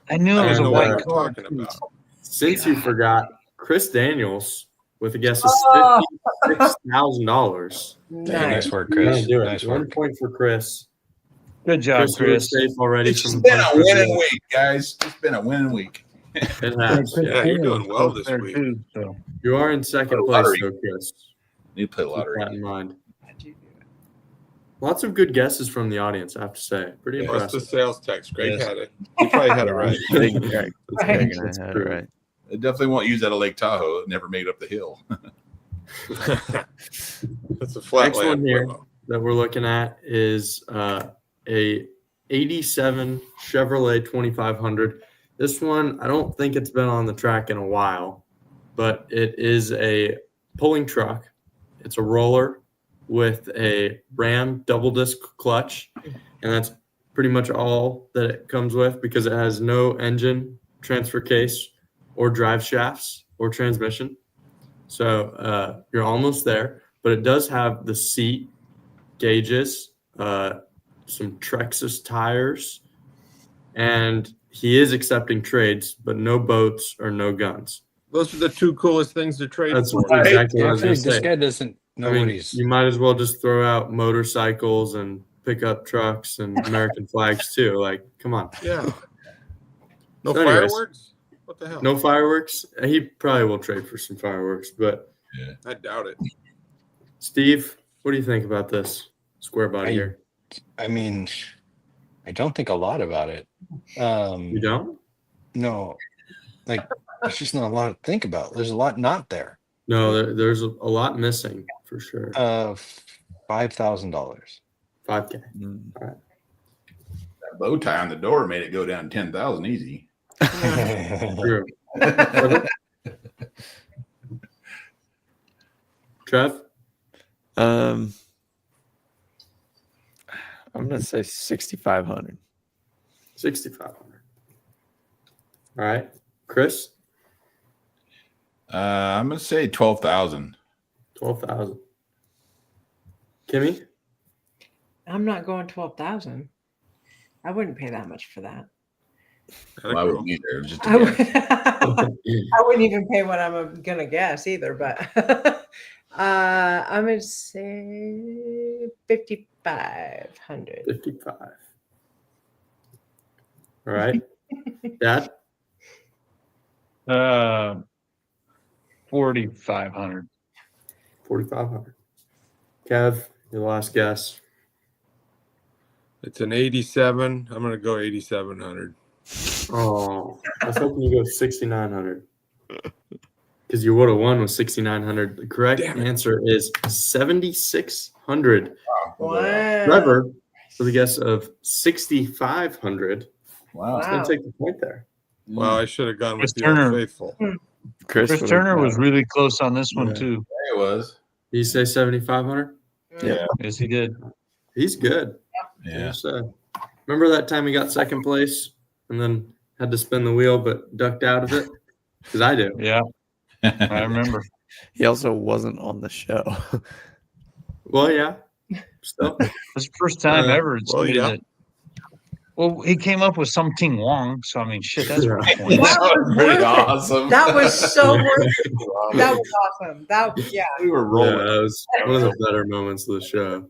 I knew it I was a didn't know what white we were car. talking about. Since you forgot, Chris Daniels with a guess of $56,000. Nice work, You're gonna Chris. do it. Nice 1 work. point for Chris. Good job, Chris, you were Chris. safe already It's from just the been a punch winning reveal. week, guys. It's been a winning week. It has. Yeah, you're doing well this There week. too, so. You are in second Or place, lottery. though, Chris. Need to play Keep lottery. that in mind. Lots of good guesses from the audience, I have to say. Pretty Plus the impressive. sales tax. Greg Yes. had it. He probably had it right. Big Greg. Right. Greg and That's I had true. it right. I definitely won't use that at Lake Tahoe. It never made it up the hill. That's a flat Next one land here limo. that we're looking at is a 87 Chevrolet 2500. This one, I don't think it's been on the track in a while, but it is a pulling truck. It's a roller with a Ram double disc clutch, and that's pretty much all that it comes with because it has no engine, transfer case, or drive shafts or transmission. So you're almost there, but it does have the seat, gauges, some Trexas tires, and he is accepting trades, but no boats or no guns. Those are the two coolest things to trade That's for. exactly what I I was feel going like to this say. guy doesn't know I mean, what he's. you might as well just throw out motorcycles and pickup trucks and American flags too. Like, come on. Yeah. No So anyways, fireworks? What the hell? No fireworks. He probably will trade for some fireworks, but I doubt it. Steve, what do you think about this square body here? I mean, I don't think a lot about it. You don't? No, like there's just not a lot to think about. There's a lot not there. No, there's a lot missing for sure. $5,000. 5K. Mm. All right. That bow tie on the door made it go down 10,000 easy. True. Trev? I'm gonna say 6,500. 6,500. All right. Chris? I'm gonna say 12,000. 12,000. Kimmy? I'm not going 12,000. I wouldn't pay that much for that. Well, I wouldn't either. It was just a I, would, guess. I wouldn't even pay what I'm gonna guess either. But I'm gonna say 5,500. 55. All right. Dad? 4,500. 4,500. Kev, your last guess. It's an 87. I'm going to go 8,700. Oh, I was hoping you go 6,900. Because you would have won with 6,900. The correct answer is 7,600. Wow. Trevor, with a guess of 6,500, Wow. it's going to take the point there. Well, I should have gone Chris with the Old Turner. Faithful. Chris would've- Turner was really close on this one Yeah. too. Yeah, it was. Did you say 7,500? Yeah. Yes, he did. He's good. Yeah. Remember that time he got second place and then had to spin the wheel but ducked out of it? Because I do. Yeah, I remember. He also wasn't on the show. Well, yeah. Still. It's the first time ever. It's well, made yeah. it. Well, he came up with something wrong. So, I mean, shit, that's Yeah. pretty point. That was Pretty worth it. awesome. That was so worth it. That was awesome. Yeah. We were Yeah, rolling. that was one of the better moments of the show.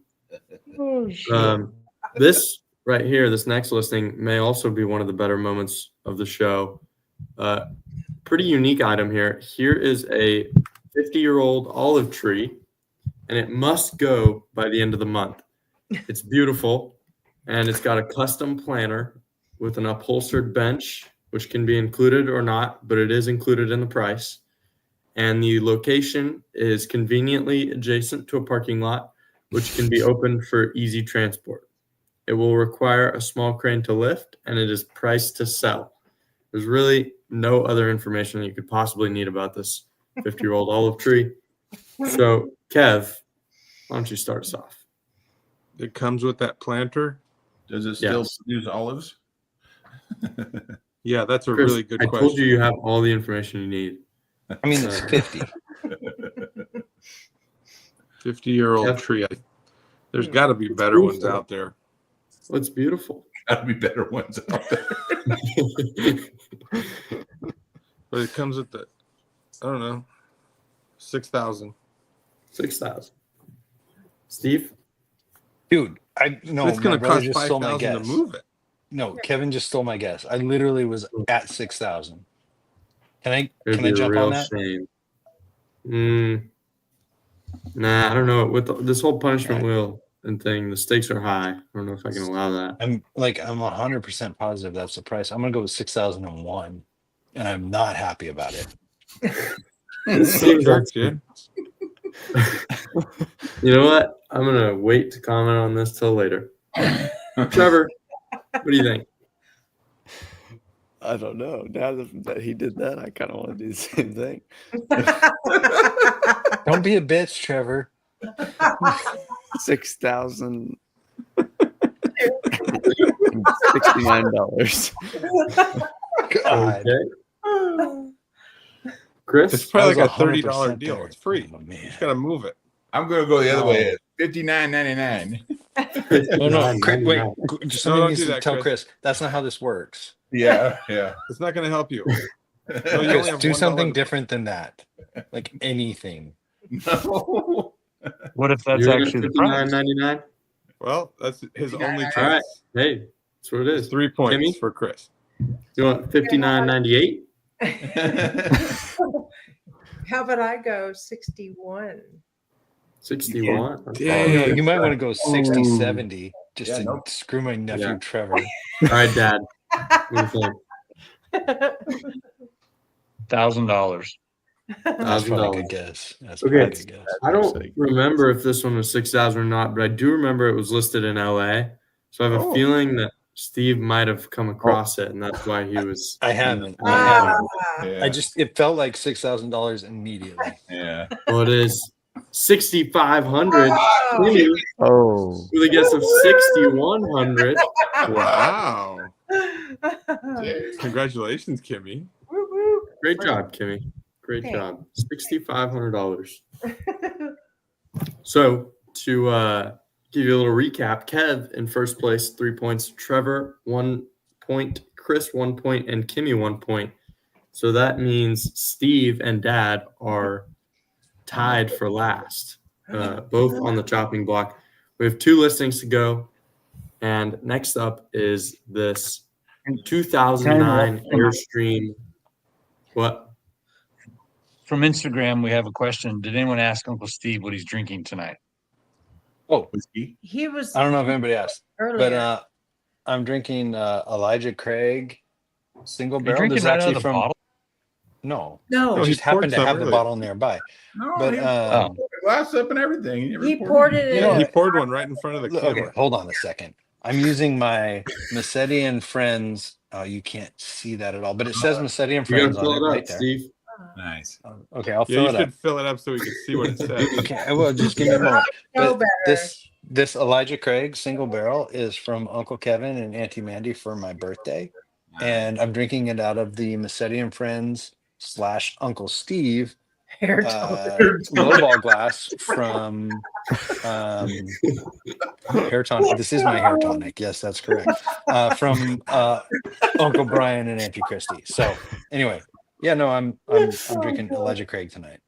This right here, this next listing may also be one of the better moments of the show. Pretty unique item here. Here is a 50-year-old olive tree, and it must go by the end of the month. It's beautiful, and it's got a custom planter with an upholstered bench, which can be included or not, but it is included in the price. And the location is conveniently adjacent to a parking lot, which can be opened for easy transport. It will require a small crane to lift, and it is priced to sell. There's really no other information you could possibly need about this 50-year-old olive tree. So, Kev, why don't you start us off? It comes with that planter. Does it still Yes. use olives? Yeah, that's a Chris, really good I question. told you have all the information you need. I mean, it's 50. 50-year-old Yep. tree. There's got to be better ones beautiful. out there. Well, it's beautiful. Gotta be better ones out there. But it comes with the, I don't know, 6,000. 6,000. Steve? Dude, no, It's going my to brother cost just stole my 5,000 to guess. move it. No, Kevin just stole my guess. I literally was at 6,000. Can I It'd be a jump real on that? shame. Nah, I don't know. With this whole punishment wheel and thing, the stakes are high. I don't know if I can allow that. I'm 100% positive that's the price. I'm gonna go with 6,001, and I'm not happy about it. This seems like, Jerks, dude. you know what? I'm gonna wait to comment on this till later. Trevor, what do you think? I don't know. Now that he did that, I kind of want to do the same thing. Don't be a bitch, Trevor. 6,069. God. Okay. Chris? It's probably That like a was $30 100% deal. there. It's free. Oh, You man. just got to move it. I'm going to go the other way. No. $59.99. Oh no, Chris, wait. Somebody don't needs do to that, tell Chris. Chris. That's not how this works. Yeah, yeah. It's not going to help you. No, you Chris, only have do $1 something to- different than that. Like anything. No. What if that's You're gonna actually the price? $59.99? Well, that's his only All chance. right. Hey, that's what it It's is. 3 points Kimmy? for Chris. You want $59.98? How about I go 61? 61? Dang. You might want to go 60, 70 just Yeah, to nope. screw my nephew Yeah. Trevor. All right, Dad. What do you think? $1,000. That's probably a $1,000. good guess. That's Okay. probably a good guess. I don't remember if this one was 6,000 or not, but I do remember it was listed in LA. So I have a feeling that Steve might have come across it, and that's why he was. I haven't. Ah, Yeah. It felt like $6,000 immediately. Yeah. Well, it is 6,500. Wow. Kimmy Oh, with a guess of 6,100. Wow. Congratulations, Kimmy. Woo, woo. Great job, Kimmy. Great Thanks. job. $6,500. So to give you a little recap, Kev in first place, 3 points. Trevor, 1 point. Chris, 1 point. And Kimmy, 1 point. So that means Steve and Dad are tied for last, both on the chopping block. We have 2 listings to go. And next up is this 2009 Airstream. What? From Instagram, we have a question. Did anyone ask Uncle Steve what he's drinking tonight? Oh, Whiskey. He was I don't know if anybody asked, earlier. but I'm drinking Elijah Craig single Are you barrel. drinking This is right out actually of the from bottle? no. no, I he just happened poured to some have the earlier. bottle nearby. No, But he Oh. poured the glass up and everything. He never he poured it in. know, He poured one right in front of the camera. Okay, hold on a second. I'm using my Massetti and Friends. Oh, you can't see that at all, but it says Massetti and You gotta Friends on fill it it up, right there. Steve. Nice. Okay, I'll Yeah, fill you it up. should fill it up so we can see what it says. Okay, well, just give me a moment. No But better. this Elijah Craig single barrel is from Uncle Kevin and Auntie Mandy for my birthday, and I'm drinking it out of the Massetti and Friends / Uncle Steve Hair lowball glass from hair tonic. This is my hair tonic. Yes, that's correct. From Uncle Brian and Auntie Christy. So anyway, yeah, no, I'm drinking Elijah Craig tonight.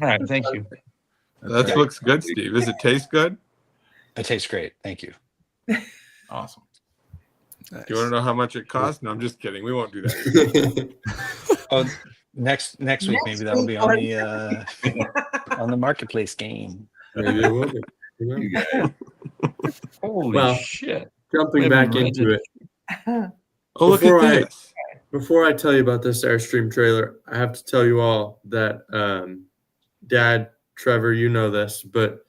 All right, thank you. That looks good, Steve. Does it taste good? It tastes great. Thank you. Awesome. Do you want to know how much it costs? No, I'm just kidding. We won't do that. Oh, next week maybe that'll be on the marketplace game. Maybe it will be. Who knows? Holy Well, shit. Jumping back into it. Oh, look Before at this. Before I tell you about this Airstream trailer, I have to tell you all that Dad, Trevor, you know this, but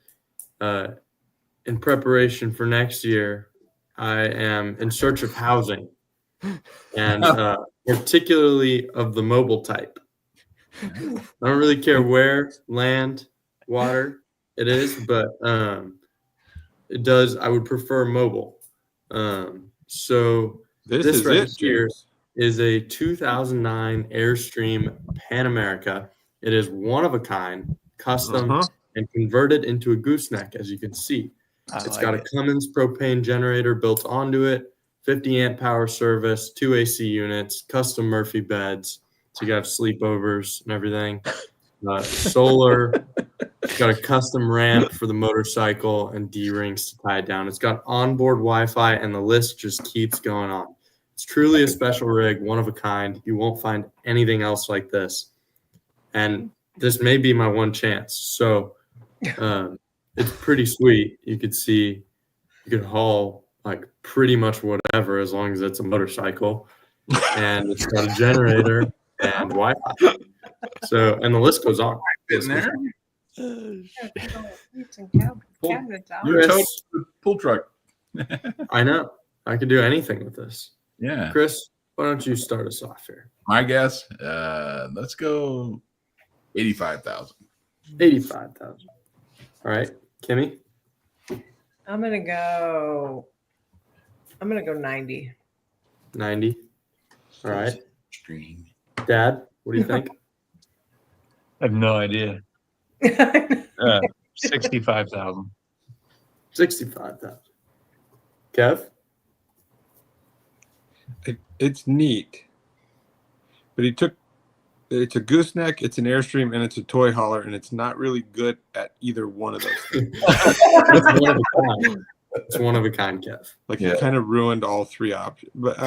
in preparation for next year, I am in search of housing, and particularly of the mobile type. I don't really care where, land, water it is, but it does. I would prefer mobile. So This this is right it, here James. is a 2009 Airstream Pan America. It is one of a kind, custom, Uh-huh. and converted into a gooseneck, as you can see. It's got a Cummins propane generator built onto it, 50 amp power service, 2 AC units, custom Murphy beds, so you can have sleepovers and everything. solar. It's got a custom ramp for the motorcycle and D-rings to tie it down. It's got onboard Wi-Fi, and the list just keeps going on. It's truly a special rig, one of a kind. You won't find anything else like this. And this may be my one chance. So it's pretty sweet. You could haul like pretty much whatever as long as it's a motorcycle. And it's got a generator and Wi-Fi. So, and the list goes on. Been there. You're Tow the pull truck. I know. I could do anything with this. Yeah. Chris, why don't you start us off here? My guess, let's go 85,000. 85,000. All right, Kimie. I'm gonna go 90. 90. All right, Stream. Dad. What do you think? I have no idea. 65,000. 65,000. Kev. It's neat, but it's a gooseneck, it's an Airstream, and it's a toy hauler, and it's not really good at either one of those things. It's one of a kind. It's one of a kind, Kev. Like it kind of ruined all three options. But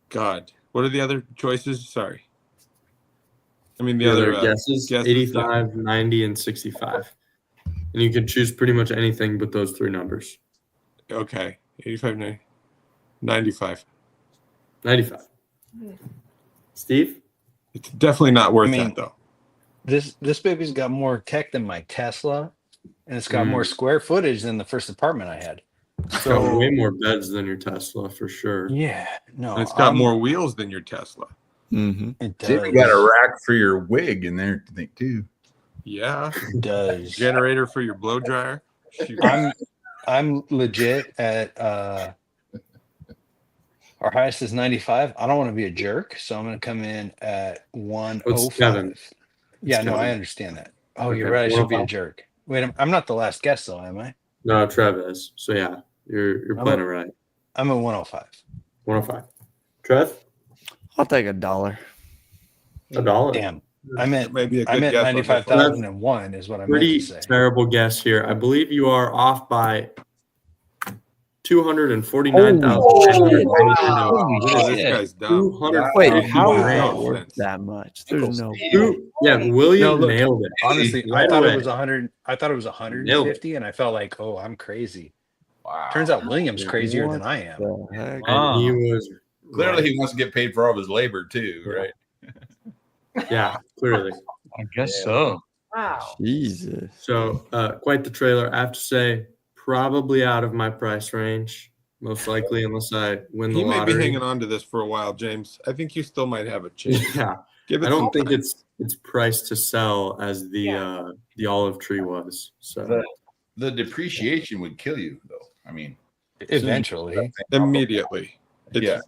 God, what are the other choices? Sorry. I mean the other guesses, 85, 90, and 65. And you can choose pretty much anything but those three numbers. Okay, 85, 90, 95. 95. Steve? It's definitely not worth that though. This baby's got more tech than my Tesla, and it's got more square footage than the first apartment I had. It's got way more beds than your Tesla for sure. Yeah, no, And it's got more wheels than your Tesla. Mm-hmm. It does. You got a rack for your wig in there, I think, too. Yeah, It does. generator for your blow dryer. Shoot. I'm legit at our highest is 95. I don't want to be a jerk, so I'm going to come in at 105. Kevin. Yeah, It's no, I Kevin. understand that. Oh, Okay, you're right. I should be a 105. jerk. Wait, I'm not the last guest though, am I? No, Travis. So yeah, you're playing it right. I'm at 105. 105. Trev? I'll take $1. $1. Damn. I'm at Maybe a good I'm at guess on this one. 95,001 is what I meant Pretty to say. terrible guess here. I believe you are off by 249,000. Oh, this guy's dumb. Wait, how is Wow. that worth that much? There's no. Yeah, William No, look, nailed it. Honestly, I Right thought away. it was 100. I thought it was 150, and I felt like, oh, I'm crazy. Wow. Turns out William's crazier than I am. The heck? And he was Clearly, right. he wants to get paid for all of his labor, too, right? Yeah, clearly. I guess so. Wow. Jesus. So quite the trailer. I have to say, probably out of my price range, most likely, unless I win the He may lottery. be hanging on to this for a while, James. I think you still might have a chance. Yeah, Give it I don't some think time. it's priced to sell as the olive tree was. So The depreciation would kill you, though. I mean, Eventually, immediately. It's- Yeah.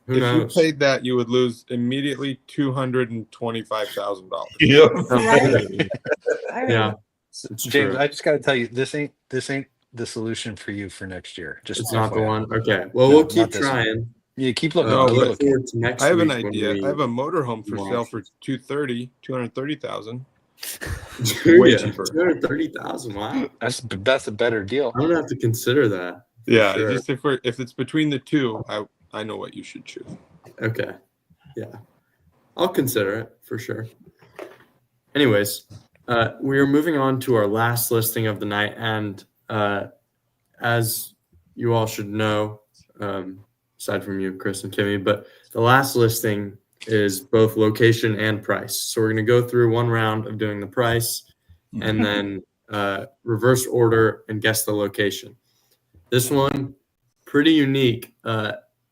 who if knows? you paid that, you would lose immediately $225,000. yeah. Right. I mean, Yeah, it's James, true. I just got to tell you, this ain't the solution for you for next year. Just It's not the FYI. one. Okay, well, No, we'll not keep this one. trying. Yeah, keep looking. No, I keep but- look looking. forward to next I have an week when idea. we- I have a motorhome for Wow. sale for 230,000. Dude, way yeah, cheaper. 230,000. Wow, That's a better deal. I'm gonna have to consider that. Yeah, Sure. just if it's between the two, I know what you should choose. Okay, yeah, I'll consider it for sure. Anyways, we are moving on to our last listing of the night, and as you all should know, aside from you, Chris and Kimie, but the last listing is both location and price. So we're going to go through one round of doing the price and then reverse order and guess the location. This one, pretty unique.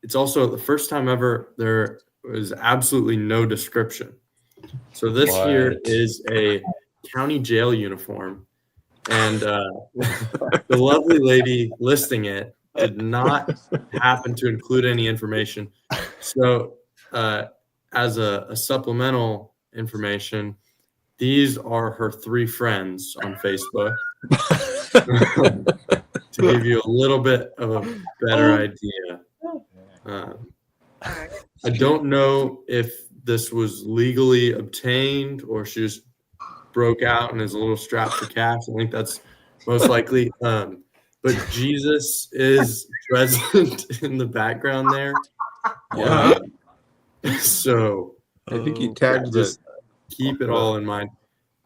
It's also the first time ever there was absolutely no description. So this here What? is a county jail uniform. And the lovely lady listing it did not happen to include any information. So as a supplemental information, these are her 3 friends on Facebook. To give you a little bit of a better idea. I don't know if this was legally obtained or she just broke out and is a little strapped for cash. I think that's most likely. But Jesus is present in the background there. Yeah. So I think he Oh, tagged just keep it all in mind.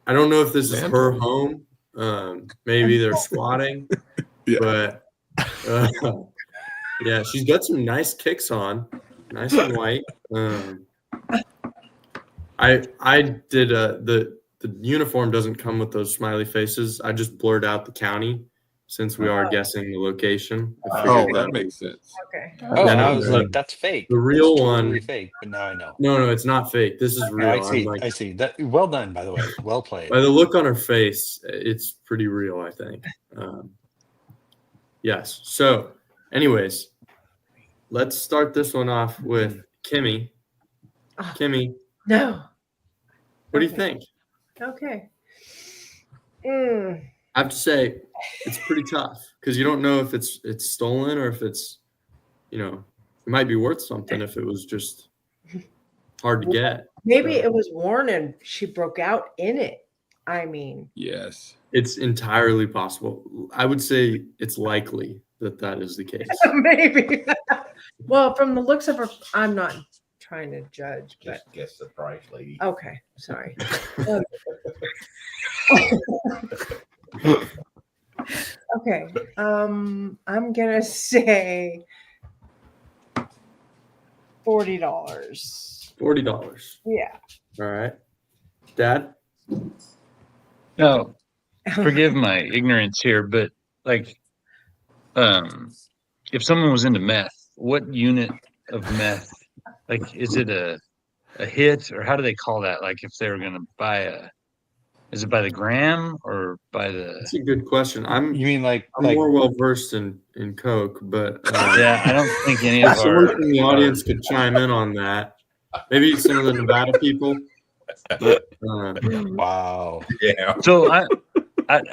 I don't know if this is her home. Maybe they're squatting. Yeah. But yeah, she's got some nice kicks on, nice and white. I did the uniform doesn't come with those smiley faces. I just blurred out the county since we are guessing the location. I Oh, figured that makes sense. Okay. Oh, Yeah, no, I was like, that's fake. the real That's totally one. fake, but now I know. No, it's not fake. This is real. I see. I'm like, I see. That well done, by the way. Well played. by the look on her face, it's pretty real, I think. Yes. So, anyways, let's start this one off with Kimie. Kimie, No. what do you think? Okay. I have to say, it's pretty tough because you don't know if it's stolen or if it's, it might be worth something if it was just hard to get. Maybe it was worn and she broke out in it. I mean, Yes. It's entirely possible. I would say it's likely that is the case. maybe. Well, from the looks of her, I'm not trying to judge, but Just guess the price, lady. okay, sorry. Okay, I'm gonna say $40. $40. Yeah. All right. Dad? No, forgive my ignorance here, but like, if someone was into meth, what unit of meth? Like, is it a hit, or how do they call that? Like, if they were gonna buy is it by the gram or by the? That's a good question. You mean I'm more well versed in Coke, but Yeah, I don't think any of someone our from the audience could chime in on that. Maybe some of the Nevada people. Wow. Yeah. So I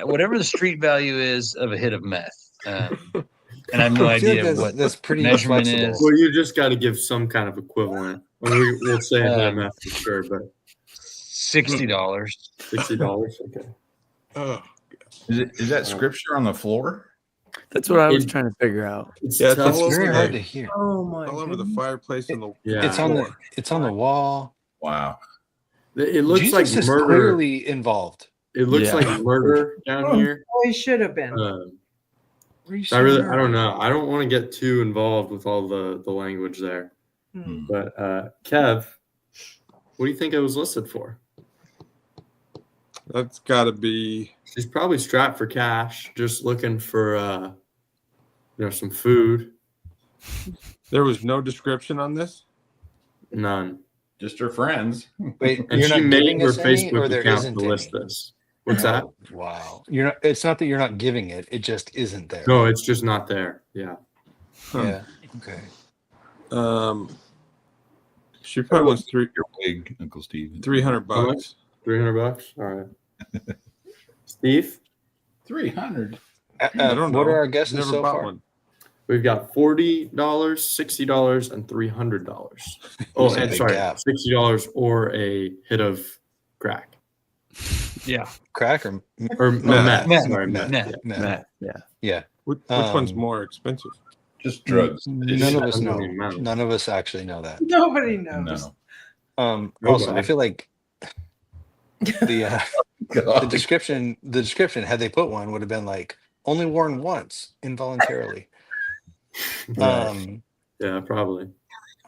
whatever the street value is of a hit of meth, and I have no I feel like idea what that's pretty measurement flexible. is. Well, you just got to give some kind of equivalent. We'll say meth for sure, but $60. $60. Okay. Oh, Is that scripture on the floor? That's what I was trying to figure out. It's Yeah, tough. it's It's very hard the- to hear. Oh my all over the goodness. fireplace and the Yeah. It's on the wall. Wow. It looks Jesus like is murder. clearly involved. It looks Yeah. like murder down here. Oh, he should have been. I don't know. I don't want to get too involved with all the language there. Hmm. But Kev, what do you think it was listed for? That's got to be. She's probably strapped for cash, just looking for some food. There was no description on this. None. Just her friends. Wait, And you're she not made giving her us any, Facebook or there account isn't to list any? this. What's that? Oh, wow. You're not. It's not that you're not giving it. It just isn't there. No, it's just not there. Yeah. Yeah. Okay. She probably wants Your wig, Uncle Steve. $300. How much? $300. All right. Steve, 300. I don't know. What are our guesses Never so bought far? one. we've got $40, $60, and $300. Oh, There's a and big sorry, gap. $60 or a hit of crack Yeah, Crack or or meth. Meth. Sorry, Meth. meth. Meth. Yeah. yeah. Which one's Um, more expensive? Just drugs. None of us know. Doesn't even matter. None of us actually know that. Nobody knows. No. Also, Nobody. I feel like the God. description had they put one would have been like only worn once involuntarily. Yeah, probably.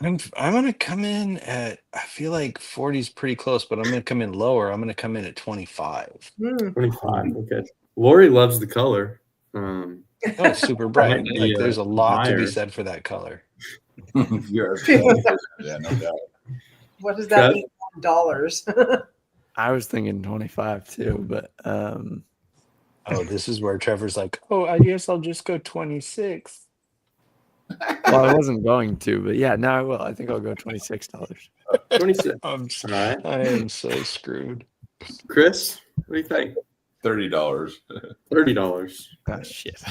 I'm gonna come in at, I feel like 40 is pretty close, but I'm gonna come in lower. I'm gonna come in at 25. 25. Okay. Lori loves the color. Oh, it's super bright. Might be, Like there's a lot to be higher. said for that color. You're yeah, no doubt. What does that Trev? mean in dollars? I was thinking 25 too, but Oh, this is where Trevor's like, oh, I guess I'll just go 26. well, I wasn't going to, but yeah, now I will. I think I'll go $26. 26. I'm All right. I am so screwed. Chris, what do you think? $30. $30. Oh shit.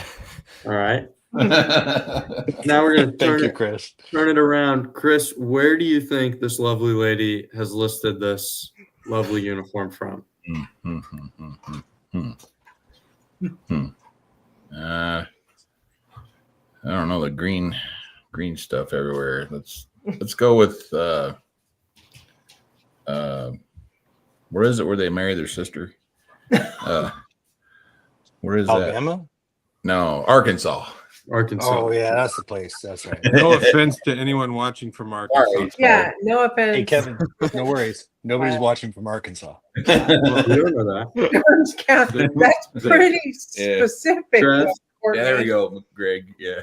All right. Now we're gonna Thank you, Chris. turn it around. Chris, where do you think this lovely lady has listed this lovely uniform from? I don't know, the green stuff everywhere. Let's go with where is it where they marry their sister? Where is Alabama? that? No, Arkansas. Arkansas. Oh yeah, that's the place. That's right. No offense to anyone watching from Arkansas. Sorry. Yeah, no offense. Hey Kevin, no worries. Nobody's watching from Arkansas. You don't know that. Orange County. That's pretty Yeah. specific. Trev? Yeah, there we go, Greg. Yeah.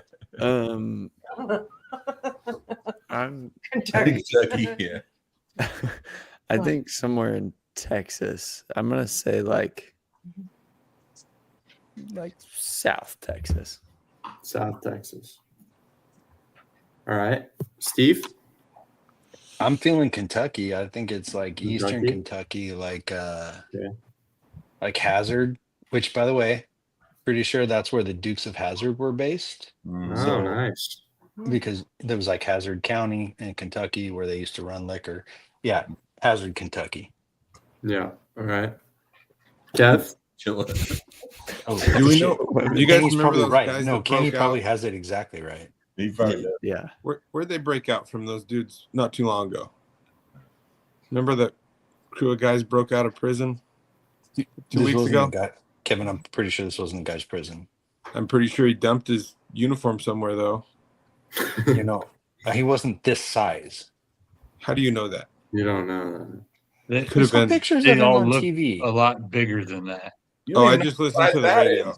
I'm Kentucky. Kentucky, yeah. I think somewhere in Texas. I'm gonna say like South Texas. South Texas. All right. Steve? I'm feeling Kentucky. I think it's like Eastern Kentucky? Kentucky, like Hazard, which by the way, pretty sure that's where the Dukes of Hazzard were based. Oh, nice. Because there was like Hazard County in Kentucky where they used to run liquor. Yeah, Hazard, Kentucky. Yeah. All right. Kev? Oh, Do we know? Do you guys Kenny's remember probably those right. guys No, that Kenny broke probably out? has it exactly right. He probably does. Yeah. Where'd they break out from those dudes not too long ago? Remember that crew of guys broke out of prison two This weeks wasn't ago? a guy- Kevin, I'm pretty sure this wasn't a guy's prison. I'm pretty sure he dumped his uniform somewhere, though. You know, he wasn't this size. How do you know that? You don't know that. They, Could have Some been. pictures they of him all on look TV. a lot bigger than that. You Oh, don't I even just know listened what to the that radio.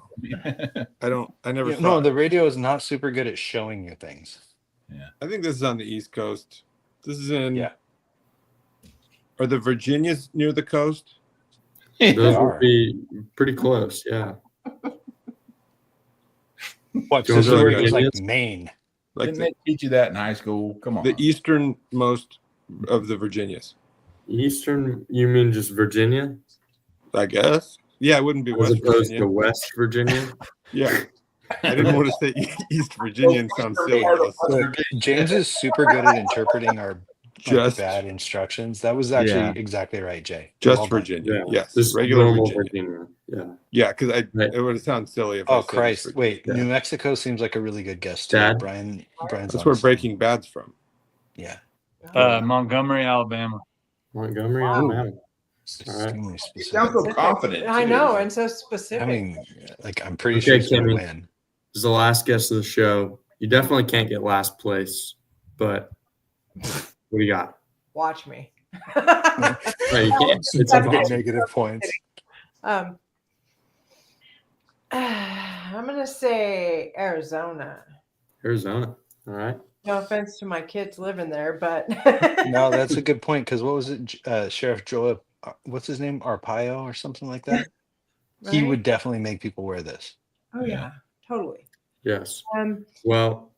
is. I never saw No, it. the radio is not super good at showing you things. I think this is on the East Coast. This is in. Yeah. Are the Virginias near the coast? Those are. would be pretty close. Yeah. What? Do you This want is to where go it was like Virginias? Maine. Like Didn't they teach you that in high school? Come on. the easternmost of the Virginias, Eastern, you mean just Virginia? I guess. Yeah, it wouldn't be As West opposed Virginia. to West Virginia? Yeah. I didn't want to say East Virginia and sound silly. Look, James is super good at interpreting our Just- bad instructions. That was actually Yeah. exactly right, Jay. Just Well done. Virginia. Yeah. Yes. Just Regular normal Virginia. Virginia. Yeah. Yeah, because Right. it would sound silly if I Oh said Christ! East Wait, Yeah. New Mexico seems like a really good guess too. Dad? Brian's That's on where the same. Breaking Bad's from. Yeah. Montgomery, Alabama. Montgomery, Wow. Alabama. Extremely You specific. sound so confident. I too. know, and so specific. I mean, like I'm pretty Okay, sure he's gonna Kimmy. win. This is the last guest of the show. You definitely can't get last place, but what do you got? Watch me. No, you can't. It's I'm getting impossible. negative points. I'm gonna say Arizona. Arizona. All right. No offense to my kids living there, but No, that's a good point. Because what was it, Sheriff Joe? What's his name? Arpaio or something like that. He Right? would definitely make people wear this. Oh yeah, totally. Yes. Um, Well,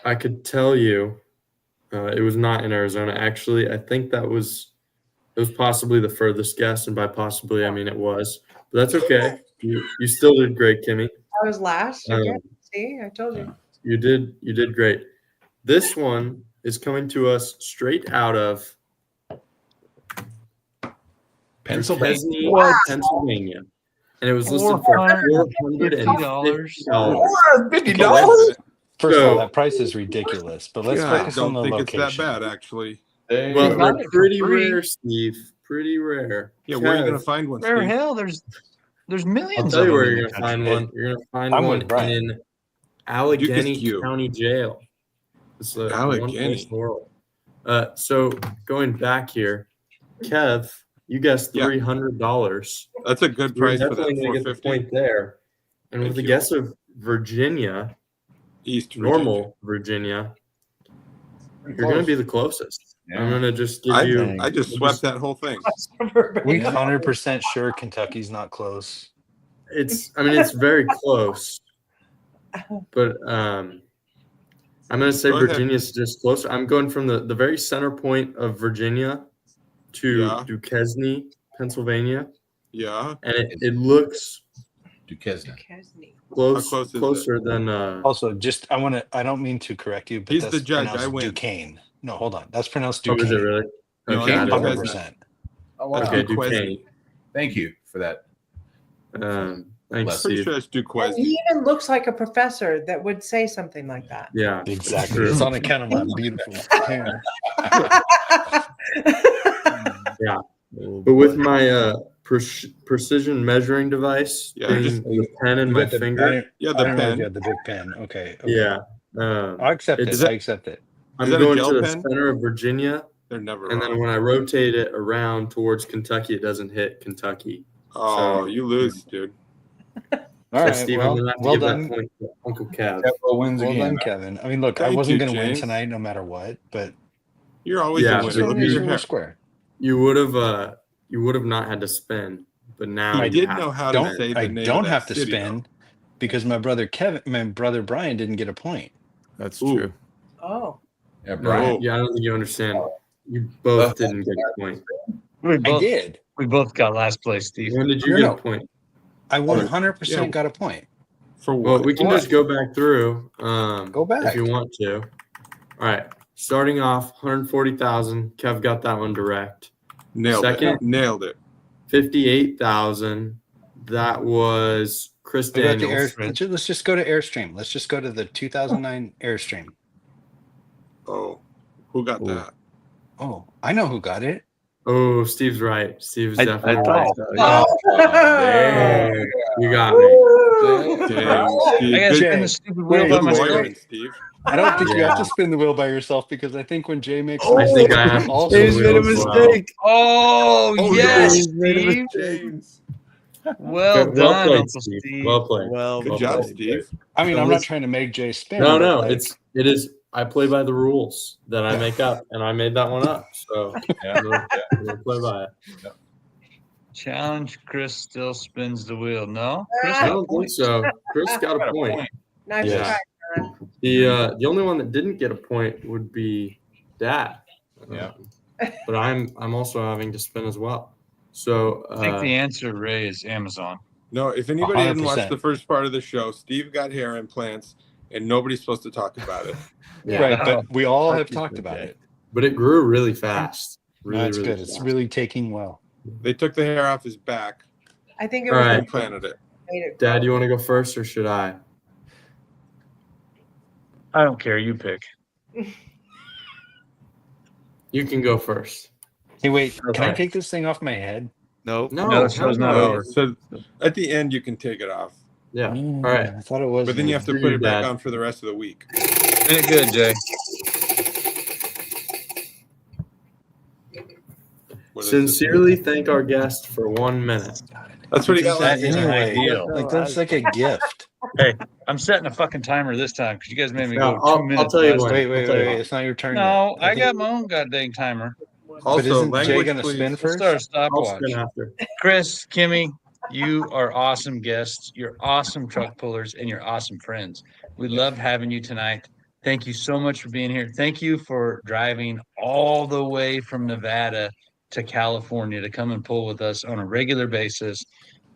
I could tell you it was not in Arizona. Actually, I think it was possibly the furthest guess, and by possibly I mean it was. But that's okay. You still did great, Kimmy. I was last. Um, Again. See, I told you. You did great. This one is coming to us straight out of Pennsylvania. Chesney, Pennsylvania. And it was listed for $450. $450? First of all, So- that price is ridiculous. But let's Yeah, I focus on don't the think location. it's that bad, actually. Well, got they're it for pretty free. rare, Steve. Pretty rare. Yeah, where are you Kev, going to find one, Where Steve? hell? There's I'll millions tell of you them where in you're the gonna find country. one. You're gonna find I'm one with Brian. in Allegheny Cute. County Jail. It's the one Allegheny. place in the world. So going back here, Kev, you guessed Yeah. $300. That's a good You're price for that definitely gonna get the 450. point there. And with Thank the you. guess of Virginia, East Virginia. normal Virginia, you're gonna be the closest. I'm gonna just give you. I just swept that whole thing. We 100% sure Kentucky's not close. It's very close, but I'm gonna say Go ahead. Virginia's just closer. I'm going from the very center point of Virginia to Yeah. Duquesne, Pennsylvania, Yeah. and it looks Duquesne. close is it? Closer than Also, just I don't mean to correct you, but He's that's the judge. I pronounced win. Duquesne. No, hold on. That's pronounced Oh, is it Duquesne. really? No, Okay, I it's didn't know 100%. Oh, wow. Okay, Duquesne. Duquesne. Thank you for that. Thanks, Pretty Steve. sure it's And Duquesne. he even looks like a professor that would say something like that. Yeah, Exactly. true. It's on account of my beautiful hair. Yeah. But with my precision measuring device, Yeah, being just- the pen in my finger. Yeah, I the didn't realize pen. you had the big pen. Okay. Yeah. I accept it. it's- I accept it. I'm that a going gel to the pen? center of Virginia, They're never and wrong. then when I rotate it around towards Kentucky, it doesn't hit Kentucky. Oh, So- you lose, dude. All So, right. Steve, Well, I'm gonna have to well give that done. point to Uncle Kev. Capital wins Well again. done, Kevin. I mean, look, I Thank wasn't you, going to win James. tonight no matter what, but You're always Yeah, a just winner. want Look to at make your sure we're hair. square. You would have not had to spin, but now He you did have know to how to spin. say the I name don't of that have to city, spin because my brother Brian didn't get a point. That's Ooh. true. Oh. Yeah, No, Brian. yeah, I don't think you understand. You both didn't get a point. We I both, did. we both got last place, Steve. When did you No, get no. a point? I 100% yeah. got a point. For Well, what? we can What? just go back through. Go back. if you want to. All right, starting off 140,000. Kev got that one direct. Nailed Second. it. Nailed it. 58,000. That was Chris What about the Daniels. let's just go to Airstream. Let's just go to the 2009 Airstream. Oh, who got Ooh. that? Oh, I know who got it. Oh, Steve's right. Steve's I definitely thought- right. There. You got me. Dang, Steve. I gotta Good, spin the stupid wheel by good myself. lawyering, Steve. I don't think you have Yeah. to spin the wheel by yourself because I think when Jay makes I think I have to also spin James the made a wheel as well. mistake. Oh, Oh, yes, James made a Steve. mistake. James. Well Well done, played, Uncle Steve. Steve. Well played. Well, Good job, Steve. I mean, So I'm not listen- trying to make Jay spin. No, but, no, like, it is. I play by the rules that I make up, and I made that one up. So Yeah. we'll play by it. Challenge Chris still spins the wheel. No? Chris I got a don't think point. so. Chris got a point. Nice Yeah. try, John. The only one that didn't get a point would be Dad. Yeah. But I'm also having to spin as well. So I think the answer, Ray, is Amazon. No, if anybody didn't watch 100%. the first part of the show, Steve got hair implants, and nobody's supposed to talk about it. yeah. Right, but we all have Parkinson's talked about Day. it. But it grew really fast. Really, That's really good. It's fast. really taking well. They took the hair off his back I think it All was right. and implanted it. made it Dad, grow. you want to go first or should I? I don't care. You pick. You can go first. Hey, wait, can I Okay. take this thing off my head? Nope. No, No, the show's not no. over. So at the end, you can take it off, Yeah. Mm, All right. I thought it was. but then you have to Do put you, it back Dad. on for the rest of the week. Spin it good, Jay. What is Sincerely thank our guest for 1 minute. it? That's what he got That last is time. an Anyway, ideal. like that's like a gift. I'm setting a fucking timer this time because you guys made me No, go 2 I'll minutes. tell you last what. time. Wait, wait, I'll tell you wait, what. it's not your turn. No, yet. I got my own goddamn timer. But Also, isn't Jay language, gonna please. spin Let's first? start a I'll stopwatch. spin after. Chris, Kimie, you are awesome guests. You're awesome truck pullers, and you're awesome friends. We loved having you tonight. Thank you so much for being here. Thank you for driving all the way from Nevada to California to come and pull with us on a regular basis.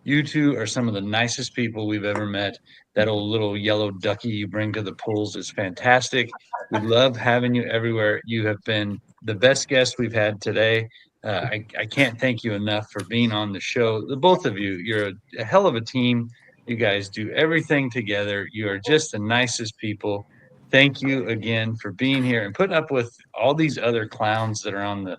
You two are some of the nicest people we've ever met. That old little yellow ducky you bring to the pulls is fantastic. We love having you everywhere. You have been the best guest we've had today. I can't thank you enough for being on the show. The both of you, you're a hell of a team. You guys do everything together. You are just the nicest people. Thank you again for being here and putting up with all these other clowns that are on the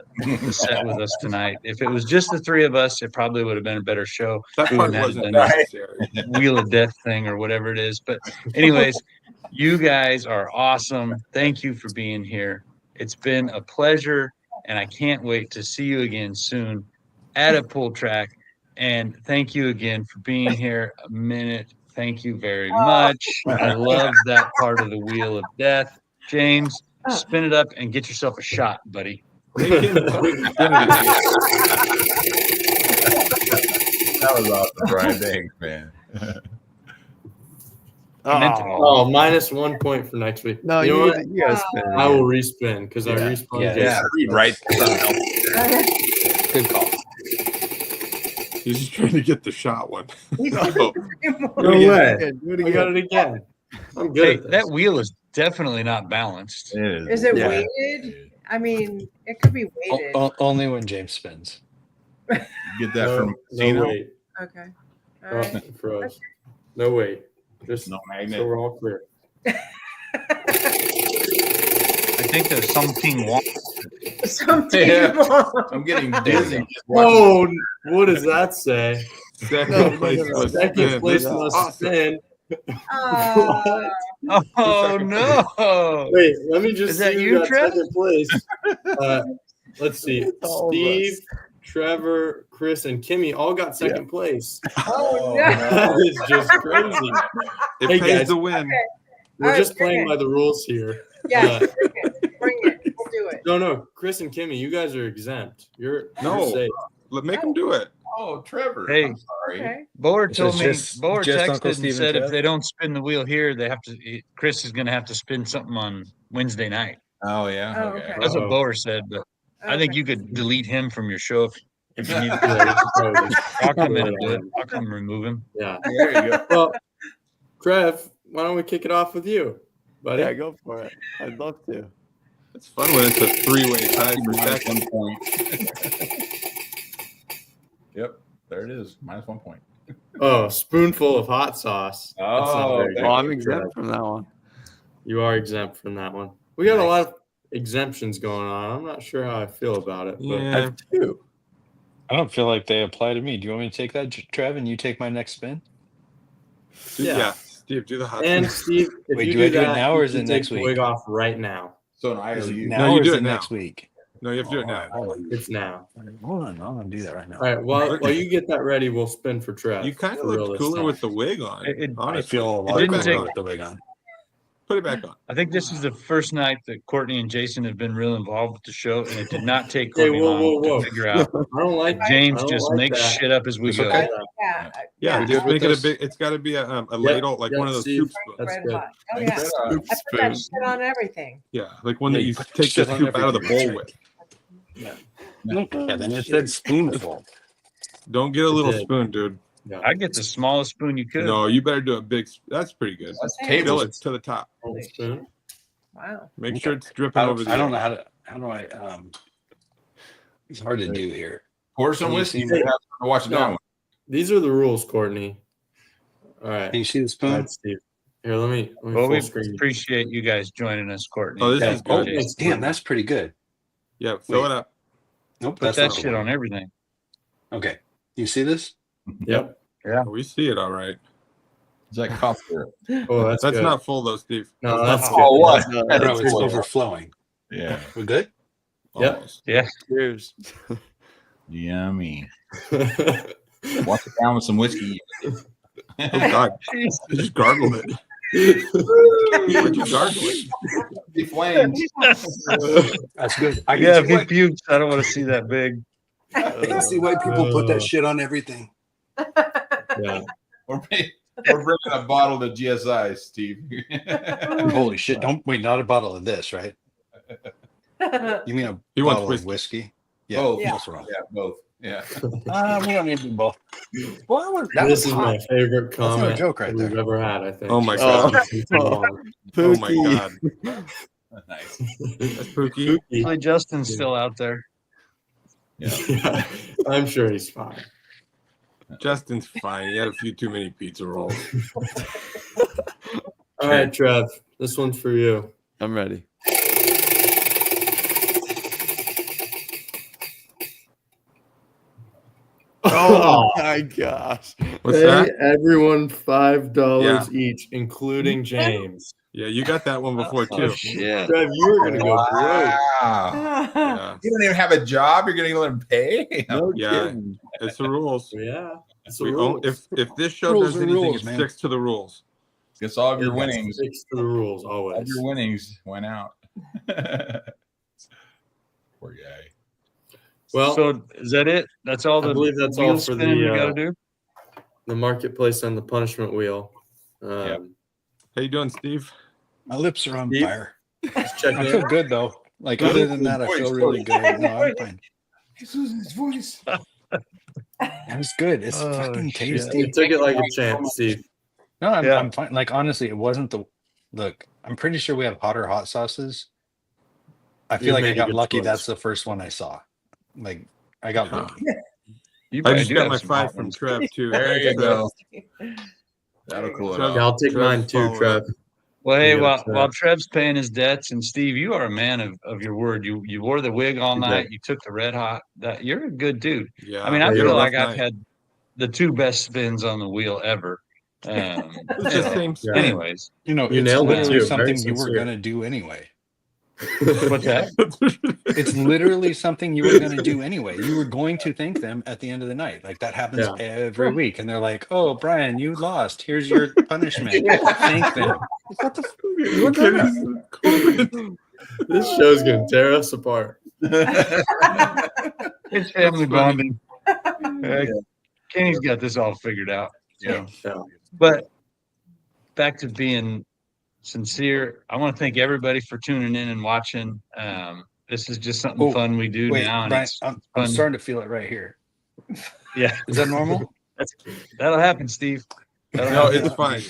set with us tonight. If it was just the three of us, it probably would have been a better show. That We part wouldn't have wasn't done this necessary. Wheel of Death thing or whatever it is. But anyways, you guys are awesome. Thank you for being here. It's been a pleasure, and I can't wait to see you again soon at a pull track. And thank you again for being here a minute. Thank you very much. I love that part of the Wheel of Death. James, spin it up and get yourself a shot, buddy. Make him spin it again. That was awesome, Brian. Thanks, man. I meant it all. Oh, minus 1 point for next week. No, you know what? you gotta spin it. I will respin because I Yeah. respun Yeah. Jason. Right. Good call. He's just trying to get the shot one. He's No. doing No more. way. Do it I got again. it again. I'm good Hey, at this. that wheel is definitely not balanced. Is it Yeah. weighted? I mean, it could be weighted. Only when James spins. You get that no, from no Casino? wait. Okay. All Oh, right. froze. No wait. Just No so magnet. we're all clear. I think there's something wrong. Something Yeah. wrong. I'm getting There dizzy. you go. just watching. Oh, what does that say? Second No, place no. was Second spin. place This is must awesome. spin. Ah. Oh second no! Wait, let me just Is that see you, who got Trev? second place. Let's see. All of Steve, us. Trevor, Chris, and Kimmy all got second place. Oh, no. That is just crazy. It Hey, pays guys. to win. We're Alright, just bring playing it. by the rules here. Yeah, bring it. We'll do it. No, Chris and Kimmy, you guys are exempt. You're No. safe. Make him do it. Oh, Trevor. Hey. I'm sorry. Okay. Boer So told it's me. just Boer Uncle texted and Steve and said if Trev? they don't spin the wheel here, they have to. Chris is going to have to spin something on Wednesday night. Oh, yeah. Oh, Okay. okay. That's what Uh-oh. Boer said. But I think Okay. you could delete him from your show if you need Yeah, to. you should probably just I'll come in put and do it. on. I'll come remove him. Yeah. There you go. Well, Trev, why don't we kick it off with you, buddy? Yeah, go for it. I'd love to. It's fun when it's a three-way tie for Minus second. 1 point. Yep. There it is. Minus 1 point. Oh, spoonful of hot sauce. That's not Oh, very there good. Well, I'm Trev. exempt from that one. You are exempt from that one. We got a lot of exemptions going on. I'm not sure how I feel about it, but I Yeah. have two. I don't feel like they apply to me. Do you want me to take that, Trev, and you take my next spin? Yeah. Steve, do the hot And sauce. Steve, if Wait, you do I do it that, now or you is it can next take the week? wig off right now. So an Is it IOU. now No, you or do is it it now. next week? No, you have to do it now. Hold on. It's now. Hold on. I'm going to do that right now. All right. While you get that ready, we'll spin for Trev. You kind of for real looked this cooler time. with the wig on. I honestly. I feel a It lot didn't cooler take- with the wig on. Put it back on. I think this is the first night that Courtney and Jason have been real involved with the show, and it did not take Hey, Courtney whoa, long whoa, whoa. to figure out. I don't like James I don't just like makes that. shit up as we It's go. okay. Yeah. Yeah, We just good make with it a this? big. It's got to be a ladle, like one of those Steve. soup spoons. That's Red good. hot. Oh, Thanks yeah. for that. I put that shit on everything. Yeah, like one Yeah, that you you put take the shit on soup out of the everything, bowl that's with. Yeah, then it said spoonful. Don't get a little did. spoon, dude. Yeah. I'd get the smallest spoon you could. No, you better do a big. That's pretty good. That's Hey. Fill table. it to the top. Old spoon. Wow. Make Okay. sure it's dripping over the. I don't know how do I it's hard to do here. Pour some Can you whiskey. see You me? have to watch it No. down. These are the rules, Courtney. All right. Can you see the All spoon? right, Steve. Here, let me Well, we full screen. appreciate you guys joining us, Courtney. Oh, this Yeah, is Oh, good. Jason. damn, that's pretty good. Yeah, fill Wait. it up. Nope, Put that's that not the shit one. on everything. Okay. You see this? Yep. We see it all right. It's like cough syrup. Oh, that's That's good. not full though, Steve. No, that's good. Oh, what? No, No, that's it's good. overflowing. Yeah. We good? Yep. Almost. Cheers. Yummy. Wash it down with some whiskey. Oh God, you just gargled it. Why'd you gargle it? The flames. That's good. I Yeah, can if see he why, pukes, I don't want to see that big. I can see why people put that shit on everything. Yeah. We're bringing a bottle to GSI, Steve. Holy shit. Don't wait, not a bottle of this, right? You mean a He wants bottle whiskey. of whiskey? Yeah, Both. that's wrong. Yeah, both. Yeah. We don't need to do both. Well, that This was is my hot. favorite no comment joke right we've there. ever had, I think. Oh my Oh. God. Oh my Pookie. God. Nice. That's Pookie. Hopefully Justin's still out there. Yeah. I'm sure he's fine. Justin's fine. He had a few too many pizza rolls. All right, Trev. This one's for you. I'm ready. Oh my gosh. What's Pay that? everyone $5 Yeah. each, including James. Yeah, you got that one before Oh too. shit. Trev, you were gonna go broke. Wow. Yeah, You don't even have a job. You're going to let him pay? No yeah, kidding. it's the rules. Yeah. It's the We rules. if this show Rules does are anything, rules, it man. sticks to the rules. Guess all of your Yes, winnings, sticks to the rules all of always. your winnings went out. Poor guy. Well, So is that it? That's all I the believe that's wheel all for spinning we got to the do? the marketplace and the punishment wheel. Yep. How you doing, Steve? My lips are on Steve? fire. Just check I in. feel good though. Like other than that, I feel really good. No, I'm fine. He's losing his voice. That was good. It's fucking tasty. You took it like a champ, Steve. No, I'm, Yeah. I'm fine. Like, honestly, it wasn't the look. I'm pretty sure we have hotter hot sauces. I feel You like I made a got good lucky. choice. That's the first one I saw. Like, I got lucky. You I probably just do got have my some 5 hot from ones. Trev too. There you go. That'll cool it Trev- off. Yeah, I'll take Trev mine too, followed Trev. up. Well, hey, You while, gotta while try. Trev's paying his debts, and Steve, you are a man of your word. You wore the wig all You night. did. You took the red hot. You're a good dude. Yeah. I mean, I we had feel a like rough I've night. had the 2 best spins on the wheel ever. It's the same spin. Anyways, You know, You it's nailed it literally too. something Very you were sincere. gonna do anyway. what's that? It's literally something you were gonna do anyway. You were going to thank them at the end of the night. Like that happens Yeah. every week, and they're like, "Oh, Brian, you lost. Here's your punishment. Thank them." Like, what the? What's that? This show's gonna tear us apart. It's family funny. bonding. Kenny's got this all figured out. Yeah. Yeah. But back to being sincere, I want to thank everybody for tuning in and watching. This is just something Oh, fun we do Wait, now, and Brian, it's I'm fun. starting to feel it right here. Yeah, Is that normal? that'll happen, Steve. That'll No, happen. it's fine.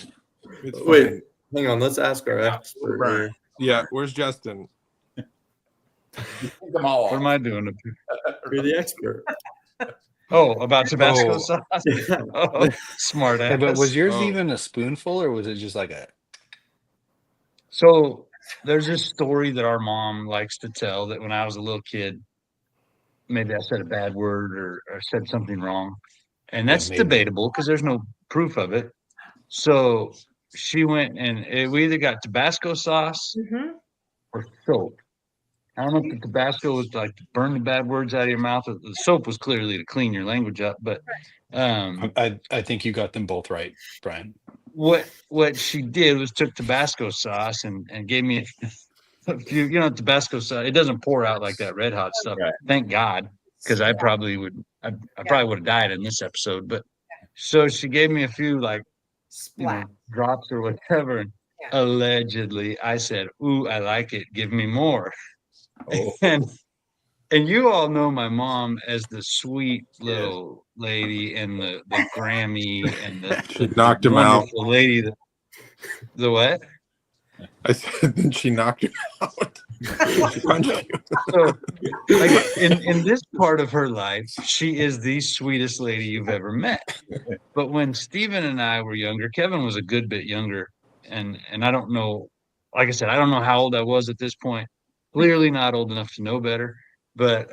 It's fine. Wait, hang on. Let's ask our expert Brian. here. Yeah, where's Justin? Take them all What am off. I doing up here? You're the expert. Oh, about Tabasco Oh. sauce. Oh, smart ass. Hey, but was yours Oh. even a spoonful, or was it just like a? So there's this story that our mom likes to tell that when I was a little kid, maybe I said a bad word or said something wrong. And that's maybe. debatable because there's no proof of it. So she went and we either got Tabasco sauce or soap. I don't know if the Tabasco was like to burn the bad words out of your mouth. Or the soap was clearly to clean your language up. But I think you got them both right, Brian. what she did was took Tabasco sauce and gave me a few, Tabasco sauce. It doesn't pour out like that red hot stuff. Right. Thank God, because I probably would have died in this episode. But so she gave me a few Splat. drops or whatever. And Yeah. allegedly, I said, "Ooh, I like it. Give me more." Oh. And you all know my mom as the sweet little lady and the Grammy and She knocked him out. wonderful lady. The what? I said, then she knocked him out. She punched you. So, like, in this part of her life, she is the sweetest lady you've ever met. But when Stephen and I were younger, Kevin was a good bit younger, and I don't know, like I said, I don't know how old I was at this point. Clearly not old enough to know better, but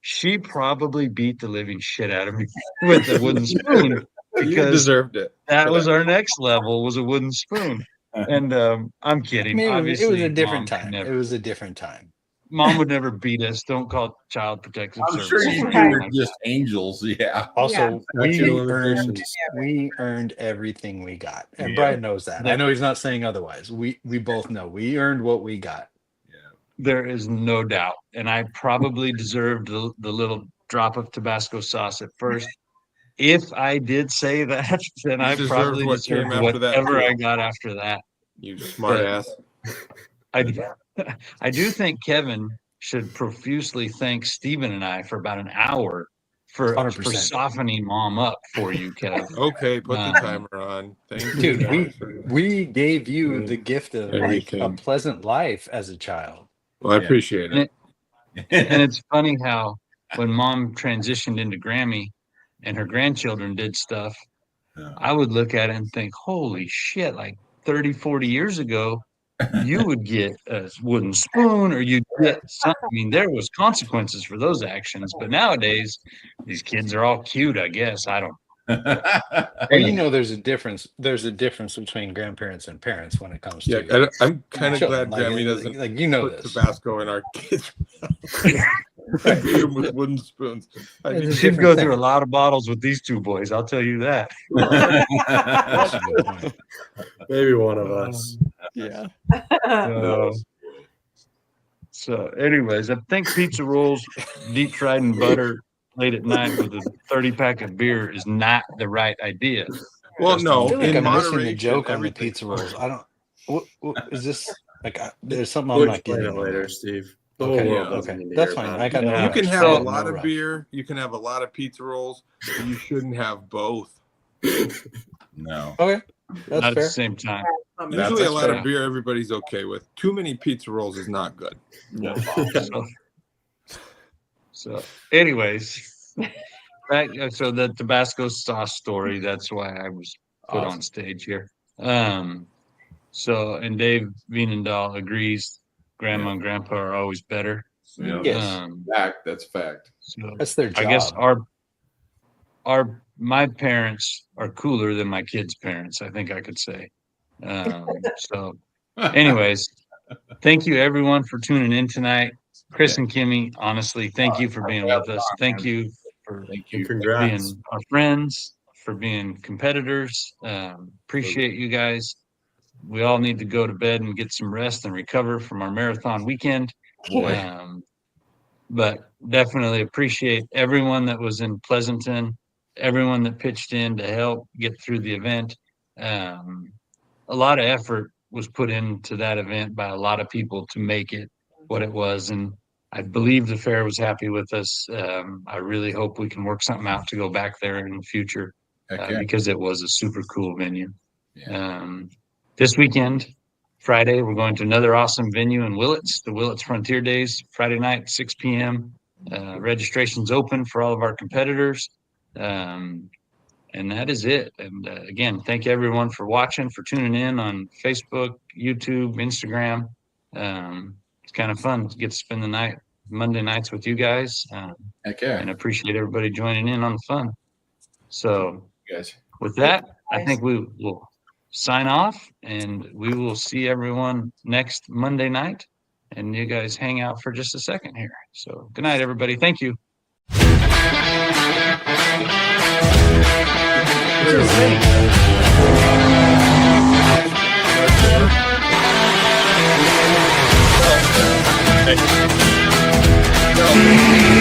she probably beat the living shit out of me with a wooden spoon You because deserved it. that was our next level, was a wooden spoon. And I'm kidding. I mean, it Obviously, was a different Mom could time. never- It was a different time. Mom would never beat us. Don't call Child Protective I'm Services. sure you or two anything were like just angels. Yeah. Also, Statute of limitations. we earned everything we got, and Yeah. Brian knows that. I know he's not saying otherwise. We both know we earned what we got. There is no doubt. And I probably deserved the little drop of Tabasco sauce at first. If I did say that, then I deserved probably what came deserved after that, whatever too. I got after that. You smart ass. I do think Kevin should profusely thank Stephen and I for about an hour for 100%. softening Mom up for you, Kev. Okay, put the timer on. Thank you. Dude, we gave you the gift of like a Everything. pleasant life as a child. Well, I appreciate it. And it's funny how when Mom transitioned into Grammy and her grandchildren did stuff, I would look at it and think, holy shit, like 30, 40 years ago, you would get a wooden spoon or you'd get something. I mean, there was consequences for those actions. But nowadays, these kids are all cute, I guess. I don't. Well, you know, there's a difference. There's a difference between grandparents and parents when it comes to. Yeah, I'm kind of children. glad Grammy doesn't like you know put this. Tabasco in our kids' mouth. Beat 'em with wooden spoons. I'd be- She'd go through a lot of bottles with these two boys. I'll tell you that. That's a good point. Maybe one of us. Yeah. So, anyways, I think pizza rolls, deep fried in butter late at night with a 30-pack of beer is not the right idea. Well, no, I feel like in I'm missing the moderation, joke on the everything. pizza rolls. I don't. What is this? Like, there's something I'm We'll not explain getting. it later, Steve. The whole Okay, world yeah, doesn't okay. need to That's hear fine. about I it. got no Yeah. You can rush. have I a got lot no of rush. beer. You can have a lot of pizza rolls. But you shouldn't have both. No. Okay, that's Not at the fair. same time. Usually, a that's lot fair. of beer everybody's okay with. Too many pizza rolls is not good. No. So anyways, so the Tabasco sauce story, that's why I was put on stage here. So, and Dave Vienendahl agrees grandma and grandpa are always better. Yeah. Yes. Fact. That's fact. So That's their I guess job. my parents are cooler than my kids' parents, I think I could say. So anyways, thank you everyone for tuning in tonight. Chris and Kimie, honestly, thank you for being with us. Thank you for Thank And you. congrats. being our friends, for being competitors. Appreciate you guys. We all need to go to bed and get some rest and recover from our marathon weekend. Boy. But definitely appreciate everyone that was in Pleasanton, everyone that pitched in to help get through the event. A lot of effort was put into that event by a lot of people to make it what it was. And I believe the fair was happy with us. I really hope we can work something out to go back there in the future Heck yeah. because it was a super cool venue. Yeah. This weekend, Friday, we're going to another awesome venue in Willits, the Willits Frontier Days, Friday night, 6 p.m. Registration's open for all of our competitors. And that is it. And again, thank everyone for watching, for tuning in on Facebook, YouTube, Instagram. It's kind of fun to get to spend the night, Monday nights with you guys. Heck yeah. And appreciate everybody joining in on the fun. So You guys. with that, I think we will sign off and we will see everyone next Monday night. And you guys hang out for just a second here. So good night, everybody. Thank you. No.